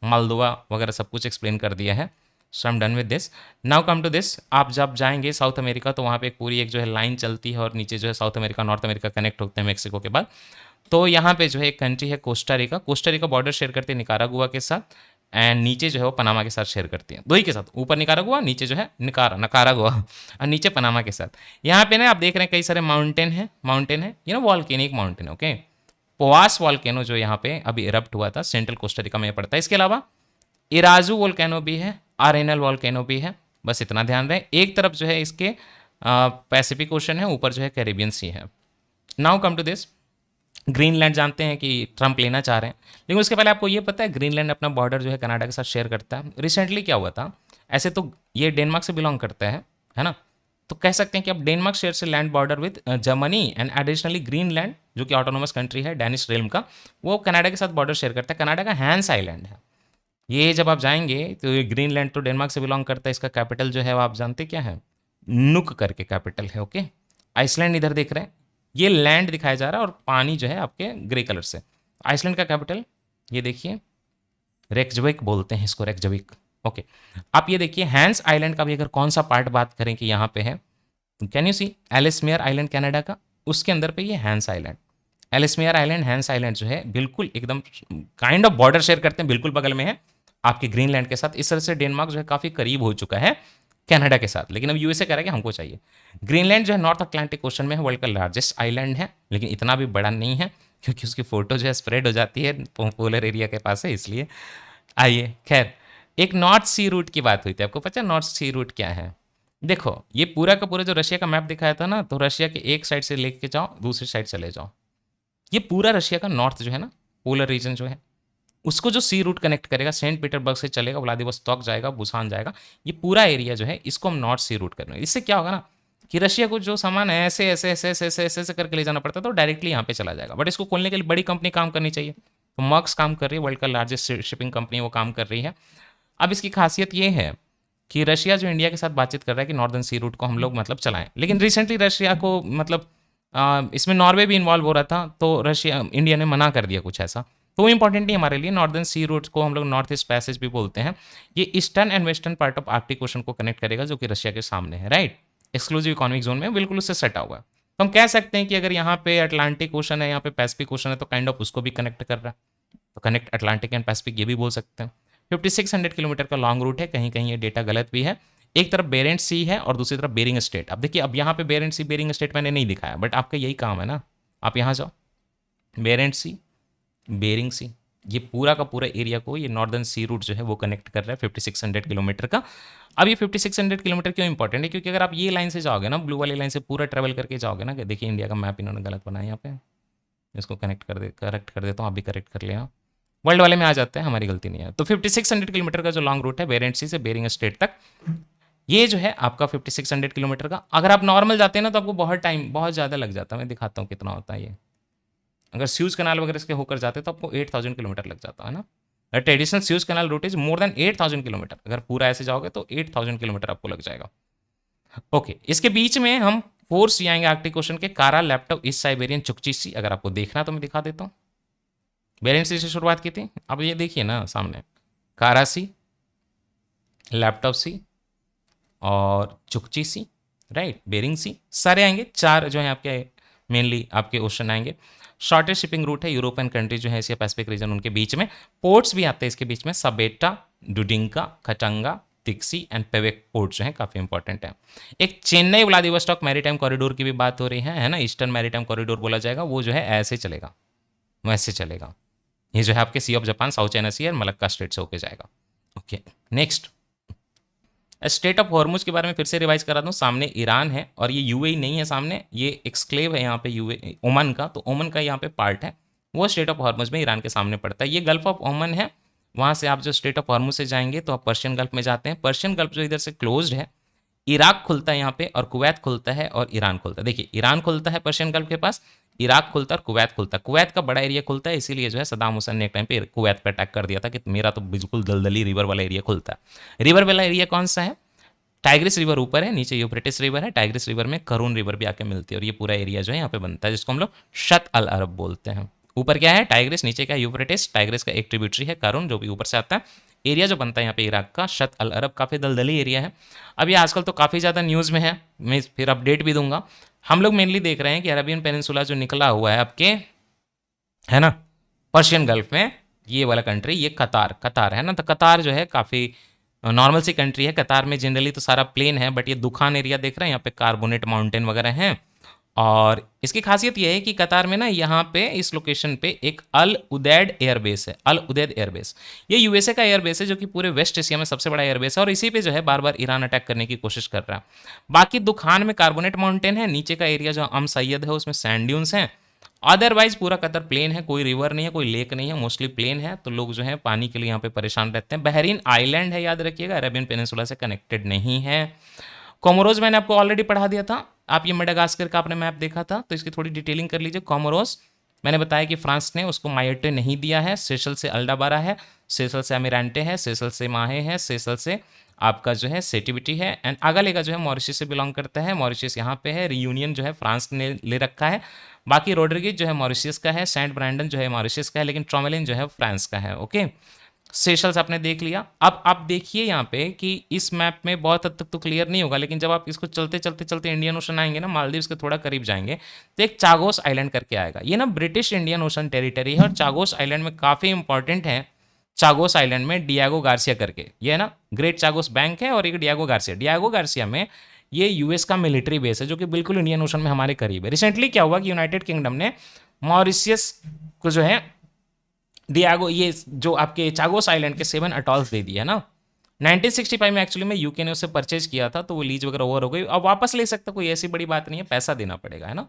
मोल्दोवा वगैरह सब कुछ एक्सप्लेन कर दिया है। So I am done with this. Now come to this, आप जब जाएंगे साउथ अमेरिका तो वहाँ पे एक पूरी एक जो है लाइन चलती है, और नीचे जो है south America north America connect होते हैं मेक्सिको के बाद। तो यहाँ पे जो है एक कंट्री है Costa Rica, Costa Rica border share करते हैं निकारागुआ के साथ, एंड नीचे जो है वो पनामा के साथ शेयर करती है, दो ही के साथ, ऊपर निकारागुआ, नीचे जो है नकारागुआ और नीचे पनामा के साथ। यहाँ पे ना आप देख रहे हैं कई सारे माउंटेन है, ये ना वॉल्केनिक माउंटेन, ओके। पोवास वॉल्केनो जो यहाँ पे अभी इरप्ट हुआ था, सेंट्रल कोस्टा रिका में पड़ता है। इसके अलावा इराजू वॉल्केनो भी है, आरेनल वॉल्केनो भी है, बस इतना ध्यान रहे। एक तरफ जो है इसके पैसिफिक ओशन है, ऊपर जो है कैरिबियन सी है। Now come to this, Greenland जानते हैं कि ट्रंप लेना चाह रहे हैं, लेकिन उसके पहले आपको ये पता है ग्रीनलैंड अपना बॉर्डर जो है कनाडा के साथ शेयर करता है। रिसेंटली क्या हुआ था, ऐसे तो ये डेनमार्क से बिलोंग करता है ना, तो कह सकते हैं कि अब डेनमार्क शेयर से land border with Germany and additionally Greenland जो कि ऑटोनोमस कंट्री है डैनिश रेलम का, वो कनाडा के साथ बॉर्डर शेयर करता है। कनाडा का हैंस आइलैंड है ये। जब आप जाएंगे तो ये ग्रीनलैंड तो डेनमार्क से बिलोंग करता है। इसका कैपिटल जो है वो आप जानते क्या है, नुक करके कैपिटल है। ओके, आइसलैंड इधर देख रहे हैं, ये लैंड दिखाया जा रहा है और पानी जो है आपके ग्रे कलर से। आइसलैंड का कैपिटल ये देखिए, रेक्जविक बोलते हैं इसको, रेक्जविक। ओके, आप ये देखिए हैंस आइलैंड का भी अगर कौन सा पार्ट बात करें कि यहाँ पे है, can you see Ellesmere island Canada का, उसके अंदर पे ये Hans island. Ellesmere island, Hans island जो है बिल्कुल एकदम काइंड ऑफ बॉर्डर शेयर करते हैं, बिल्कुल बगल में है आपके ग्रीनलैंड के साथ। इस तरह से डेनमार्क जो है काफी करीब हो चुका है कनाडा के साथ, लेकिन अब यूएसए कह रहा है कि हमको चाहिए। ग्रीनलैंड जो है नॉर्थ अटलांटिक ओशन में है, वर्ल्ड का लार्जेस्ट आइलैंड है, लेकिन इतना भी बड़ा नहीं है क्योंकि उसकी फोटो जो है स्प्रेड हो जाती है पोलर एरिया के पास है, इसलिए। आइए, खैर, एक नॉर्थ सी रूट की बात हुई थी, आपको पता है नॉर्थ सी रूट क्या है? देखो, ये पूरा का पूरा जो रशिया का मैप दिखाया था ना, तो रशिया के एक साइड से लेके जाओ दूसरी साइड चले जाओ, ये पूरा रशिया का नॉर्थ जो है ना, पोलर रीजन जो है, उसको जो सी रूट कनेक्ट करेगा, सेंट पीटरबर्ग से चलेगा, व्लादिवोस्तोक जाएगा, बुसान जाएगा, ये पूरा एरिया जो है इसको हम नॉर्थ सी रूट करेंगे। इससे क्या होगा ना कि रशिया को जो सामान है ऐसे ऐसे ऐसे ऐसे ऐसे ऐसे ऐसे करके ले जाना पड़ता है, तो डायरेक्टली यहाँ पे चला जाएगा। बट इसको खोलने के लिए बड़ी कंपनी काम करनी चाहिए, तो मर्क्स काम कर रही है, वर्ल्ड का लार्जेस्ट शिपिंग कंपनी वो काम कर रही है। अब इसकी खासियत ये है कि रशिया जो इंडिया के साथ बातचीत कर रहा है कि नॉर्दर्न सी रूट को हम लोग मतलब चलाएं, लेकिन रिसेंटली रशिया को मतलब इसमें नॉर्वे भी इन्वॉल्व हो रहा था, तो रशिया इंडिया ने मना कर दिया कुछ ऐसा, तो वो इंपॉर्टेंट नहीं हमारे लिए। नॉर्दर्न सी रूट को हम लोग नॉर्थ ईस्ट पैसेज भी बोलते हैं। ये eastern and western part of Arctic ocean को कनेक्ट करेगा जो कि रशिया के सामने है, राइट, एक्सक्लूसिव इकोनॉमिक जोन में, बिल्कुल उससे सटा हुआ है। तो हम कह सकते हैं कि अगर यहाँ पे अटलांटिक ओशन है, यहाँ पे पैसिफिक ओशन है, तो काइंड ऑफ उसको भी कनेक्ट कर रहा है, तो कनेक्ट अटलांटिक एंड पैसिफिक ये भी बोल सकते हैं। 5600 किलोमीटर का लॉन्ग रूट है, कहीं कहीं ये डेटा गलत भी है। एक तरफ बेरेंट सी है और दूसरी तरफ बेरिंग स्टेट। अब देखिए, अब यहाँ पे बेरेंट सी बेरिंग स्टेट मैंने नहीं दिखाया, बट आपका यही काम है ना, आप यहाँ जाओ, बेरेंट सी, बेरिंग सी, ये पूरा का पूरा एरिया को ये नॉर्दर्न सी रूट जो है वो कनेक्ट कर रहा है 5600 किलोमीटर का। अब ये 5600 किलोमीटर क्यों इंपॉर्टेंट है, क्योंकि अगर आप ये लाइन से जाओगे ना, ब्लू वाली लाइन से पूरा ट्रेवल करके जाओगे ना, देखिए इंडिया का मैप इन्होंने गलत बनाया यहाँ पे, इसको करेक्ट कर देता हूँ, आप भी करेक्ट कर लेना, वर्ल्ड वाले में आ जाते हैं, हमारी गलती नहीं है। तो 5600 किलोमीटर का जो लॉन्ग रूट है बेरेंट सी से बेरिंग स्टेट तक, ये जो है आपका 5600 किलोमीटर का। अगर आप नॉर्मल जाते हैं ना तो आपको बहुत टाइम, बहुत ज़्यादा लग जाता है, मैं दिखाता हूँ कितना होता है ये। अगर स्यूज कनाल वगैरह इसके होकर जाते तो आपको 8000 किलोमीटर लग जाता है ना। Traditional Suez canal route is more than 8000 kilometre, अगर पूरा ऐसे जाओगे तो 8000 किलोमीटर आपको लग जाएगा। ओके, इसके बीच में हम फोर्स आएंगे आर्कटिक ओशन के, कारा, लैपटॉप, ईस्ट साइबेरियन, चुकची सी। अगर आपको देखना तो मैं दिखा देता हूँ, बेरिंग सी से शुरुआत की थी, अब ये देखिए ना सामने, कारा सी, लैपटॉप सी और चुकची सी, राइट, बेरिंग सी, सारे आएंगे, चार जो है आपके मेनली आपके ओशन आएंगे। शॉर्टेस्ट शिपिंग रूट है, यूरोपियन कंट्री जो है एशिया पैसिफिक रीजन उनके बीच में। पोर्ट्स भी आते हैं इसके बीच में, सबेटा, डुडिंका, खटंगा, तिक्सी एंड पेवेक पोर्ट जो है काफ़ी इंपॉर्टेंट है। एक चेन्नई व्लादिवोस्टॉक मैरीटाइम कॉरिडोर की भी बात हो रही है ना, ईस्टर्न मैरीटाइम कॉरिडोर बोला जाएगा, वो जो है ऐसे चलेगा, वैसे चलेगा, ये जो है आपके सी ऑफ जापान, साउथ चाइना सी और मलक्का स्ट्रेट से होके जाएगा। Okay, next, state of Hormuz के बारे में फिर से रिवाइज करा दूं, सामने ईरान है और ये यूएई नहीं है सामने, ये एक्सक्लेव है यहाँ पे यूए ओमान का, तो ओमान का यहाँ पे पार्ट है, वो स्टेट ऑफ हॉर्मुज में ईरान के सामने पड़ता है। ये गल्फ ऑफ ओमान है, वहाँ से आप जो स्टेट ऑफ हॉर्मुज से जाएंगे तो आप पर्शियन गल्फ में जाते हैं। पर्शियन गल्फ जो इधर से क्लोज्ड है, इराक खुलता है यहाँ पे और कुवैत खुलता है और ईरान खुलता है। देखिए, ईरान खुलता है पर्शियन गल्फ के पास, इराक खुलता है और कुवैत खुलता है। कुवैत का बड़ा एरिया खुलता है, इसीलिए जो है सदाम हुसैन ने एक टाइम पे कुवैत पे अटैक कर दिया था कि मेरा तो बिल्कुल दलदली रिवर वाला एरिया खुलता है। रिवर वाला एरिया कौन सा है, टाइग्रिस रिवर ऊपर है, नीचे यूफ्रेटिस रिवर है, टाइग्रिस रिवर में करून रिवर भी आके मिलती है और ये पूरा एरिया जो है यहाँ पे बनता है, जिसको हम लोग शत अल अरब बोलते हैं। ऊपर क्या है, टाइग्रिस, नीचे क्या है, यूफ्रेटिस, टाइग्रिस का एक ट्रिब्यूटरी है करून जो भी ऊपर से आता है। एरिया जो बनता है यहाँ पे इराक का शत अल अरब, काफ़ी दलदली एरिया है। अब ये आजकल तो काफ़ी ज़्यादा न्यूज़ में है, मैं फिर अपडेट भी दूंगा। हम लोग मेनली देख रहे हैं कि अरबियन पेनिनसुला जो निकला हुआ है आपके, है ना, पर्शियन गल्फ में, ये वाला कंट्री, ये कतार, कतार है ना, तो कतार जो है काफ़ी नॉर्मल सी कंट्री है। कतार में जनरली तो सारा प्लेन है, बट ये दुखान एरिया देख रहे हैं, यहाँ पे कार्बोनेट माउंटेन वगैरह हैं। और इसकी खासियत यह है कि कतार में ना यहाँ पे इस लोकेशन पे एक अल उदैद एयरबेस है, अल उदैद एयरबेस। ये यूएसए का एयरबेस है जो कि पूरे वेस्ट एशिया में सबसे बड़ा एयरबेस है और इसी पे जो है बार बार ईरान अटैक करने की कोशिश कर रहा है। बाकी दुखान में कार्बोनेट माउंटेन है, नीचे का एरिया जो अम सैयद है उसमें सैंड ड्यून्स हैं अदरवाइज पूरा कतर प्लेन है, कोई रिवर नहीं है, कोई लेक नहीं है, मोस्टली प्लेन है। तो लोग जो है पानी के लिए यहाँ पे परेशान रहते हैं। बहरीन आइलैंड है, याद रखिएगा, अरेबियन पेनिनसुला से कनेक्टेड नहीं है। कोमोरोस मैंने आपको ऑलरेडी पढ़ा दिया था। आप ये मेडागास्कर का आपने मैप देखा था, तो इसकी थोड़ी डिटेलिंग कर लीजिए। कोमोरोस मैंने बताया कि फ्रांस ने उसको मायोटे नहीं दिया है। सेशल से अल्डाबारा है, सेशल से अमीरांटे है, सेशल से माहे है, सेशल से आपका जो है सेटिविटी है, एंड आगालेगा जो है मॉरिशस से बिलोंग करता है। मॉरिशस यहाँ पे है। रियूनियन जो है फ्रांस ने ले रखा है। बाकी रोड्रिगेज जो है मॉरिशस का है, सेंट ब्रांडन जो है मॉरिशस का है, लेकिन ट्रोमेलिन जो है फ्रांस का है। ओके, सेशल्स आपने देख लिया। अब आप देखिए यहाँ पे कि इस मैप में बहुत हद तक तो क्लियर नहीं होगा, लेकिन जब आप इसको चलते चलते चलते इंडियन ओशन आएंगे ना, मालदीव्स के थोड़ा करीब जाएंगे, तो एक चागोस आइलैंड करके आएगा। ये ना ब्रिटिश इंडियन ओशन टेरिटरी है, और चागोस आइलैंड में काफ़ी इंपॉर्टेंट है। चागोस आइलैंड में डियागो गार्सिया करके, ये है ना ग्रेट चागोस बैंक है, और एक डियागो गार्सिया। डियागो गार्सिया में ये यूएस का मिलिट्री बेस है, जो कि बिल्कुल इंडियन ओशन में हमारे करीब है। रिसेंटली क्या हुआ कि यूनाइटेड किंगडम ने मॉरिशियस को जो है डियागो, ये जो आपके चागोस आइलैंड के 7 अटॉल्स दे दिया ना। 1965 में एक्चुअली में यूके ने उसे परचेज किया था, तो वो लीज वगैरह ओवर हो गई। अब वापस ले सकता, कोई ऐसी बड़ी बात नहीं है, पैसा देना पड़ेगा, है ना।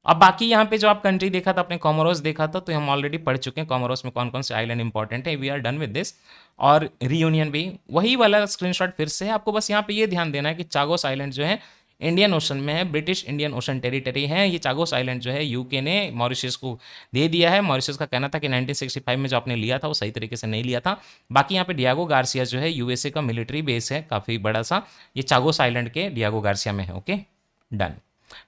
अब बाकी यहाँ पे जो आप कंट्री देखा था, आपने कोमोरोस देखा था, तो हम ऑलरेडी पढ़ चुके हैं कोमोरोस में कौन कौन से आइलैंड इंपॉर्टेंट है। We are done with this. और रियूनियन भी वही वाला स्क्रीनशॉट फिर से है। आपको बस यहाँ पे ये ध्यान देना है कि चागोस आइलैंड जो है इंडियन ओशन में है, ब्रिटिश इंडियन ओशन टेरिटरी है। ये चागोस आइलैंड जो है यूके ने मॉरिशस को दे दिया है। मॉरिशस का कहना था कि 1965 में जो आपने लिया था वो सही तरीके से नहीं लिया था। बाकी यहाँ पे डियागो गार्सिया जो है यूएसए का मिलिट्री बेस है, काफ़ी बड़ा सा। ये चागोस आइलैंड के डियागो गार्सिया में है। Okay, done.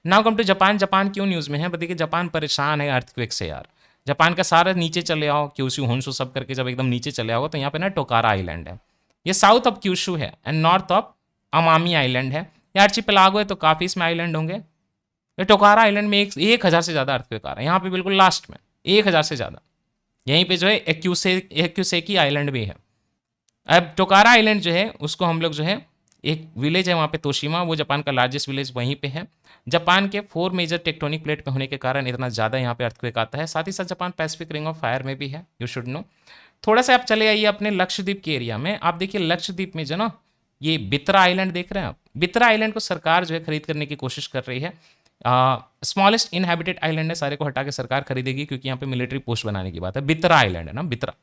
Now come to Japan. Japan क्यों न्यूज़ में है? देखिए, जापान परेशान है अर्थक्वेक से यार। जापान का सारा नीचे चले आओ, क्यूशू होन्शु सब करके जब एकदम नीचे चले आओ, तो यहाँ पे ना टोकारा आइलैंड है। ये साउथ ऑफ क्यूशू है एंड नॉर्थ ऑफ अमामी आइलैंड है। ये आर्चिपेलागो है, तो काफ़ी इसमें आइलैंड होंगे। ये टोकारा आइलैंड में 1000 से ज़्यादा अर्थक्वेक आ रहा है। यहाँ पे बिल्कुल लास्ट में 1000 से ज़्यादा। यहीं पे जो है एक्यूसेकी आइलैंड भी है। अब टोकारा आइलैंड जो है उसको हम लोग जो है, एक विलेज है वहाँ पे तोशिमा, वो जापान का लार्जेस्ट विलेज वहीं पे है। जापान के 4 मेजर टेक्टोनिक प्लेट पे होने के कारण इतना ज़्यादा यहाँ पे अर्थक्वेक आता है। साथ ही साथ Japan Pacific ring of fire में भी है, यू शुड नो। थोड़ा सा आप चले आइए अपने लक्षद्वीप के एरिया में। आप देखिए लक्षद्वीप में जो ना ये बित्रा आइलैंड देख रहे हैं आप। बित्रा आइलैंड को सरकार जो है खरीद करने की कोशिश कर रही है। स्मॉलेस्ट इनहैबिटेड आइलैंड है, सारे को हटा के सरकार खरीदेगी, क्योंकि यहाँ पे मिलिट्री पोस्ट बनाने की बात है। बित्रा आइलैंड है ना, बित्रा।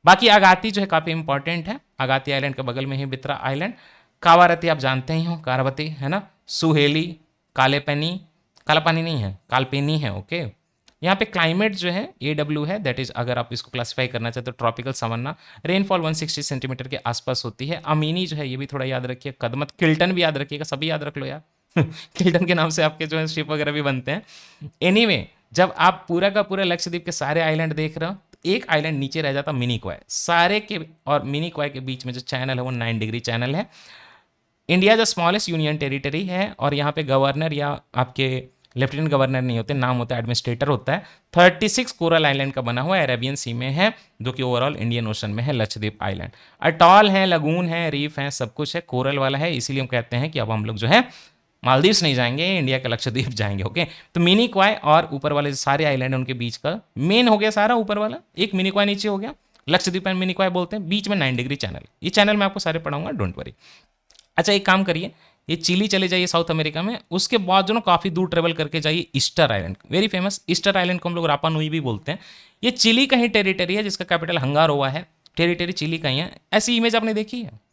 बाकी आगाती जो है काफ़ी इंपॉर्टेंट है। आगाती आइलैंड के बगल में ही बित्रा आइलैंड। कावारती आप जानते ही हो, कारावती है ना। सुहेली, कालेपनी, काला पानी नहीं है, कालपेनी है। ओके, यहाँ पे क्लाइमेट जो है AW है, दैट इज अगर आप इसको क्लासिफाई करना चाहते हो ट्रॉपिकल समन्ना। रेनफॉल 160 सेंटीमीटर के आसपास होती है। अमीनी जो है ये भी थोड़ा याद रखिए। कदमत, किल्टन भी याद रखिएगा, सभी याद रख लो यार। किल्टन के नाम से आपके जो है शिप वगैरह भी बनते हैं। एनीवे, जब आप पूरा का पूरा लक्षद्वीप के सारे आइलैंड देख रहे हो, तो एक आइलैंड नीचे रह जाता मिनी क्वाय। सारे के और मिनी क्वाय के बीच में जो चैनल है वो 9 डिग्री चैनल है। इंडिया जो स्मॉलेस्ट यूनियन टेरिटरी है, और यहाँ पे गवर्नर या आपके लेफ्टिनेंट गवर्नर नहीं होते, नाम होता है एडमिनिस्ट्रेटर होता है। 36 कोरल आइलैंड का बना हुआ है, अरेबियन सी में है, जो कि ओवरऑल इंडियन ओशन में है लक्षद्वीप आइलैंड। अटॉल है, लगून है, रीफ है, सब कुछ है, कोरल वाला है। इसीलिए हम कहते हैं कि अब हम लोग जो है मालदीव्स नहीं जाएंगे, इंडिया का लक्षद्वीप जाएंगे। ओके, तो मिनी क्वाय और ऊपर वाले जो सारे आइलैंड है उनके बीच का मेन हो गया सारा ऊपर वाला, एक मिनी क्वाय नीचे हो गया, लक्षद्वीप एंड मिनी क्वाय बोलते हैं। बीच में 9 डिग्री चैनल। ये चैनल मैं आपको सारे पढ़ाऊंगा, डोंट वरी। अच्छा, एक काम करिए, ये चिली चले जाइए साउथ अमेरिका में, उसके बाद जो ना काफ़ी दूर ट्रेवल करके जाइए Easter island, very famous. Easter island को हम लोग रापा नुई भी बोलते हैं। ये चिली का ही टेरिटरी है, जिसका कैपिटल हंगारोवा है। टेरिटरी चिली का ही है। ऐसी इमेज आपने देखी है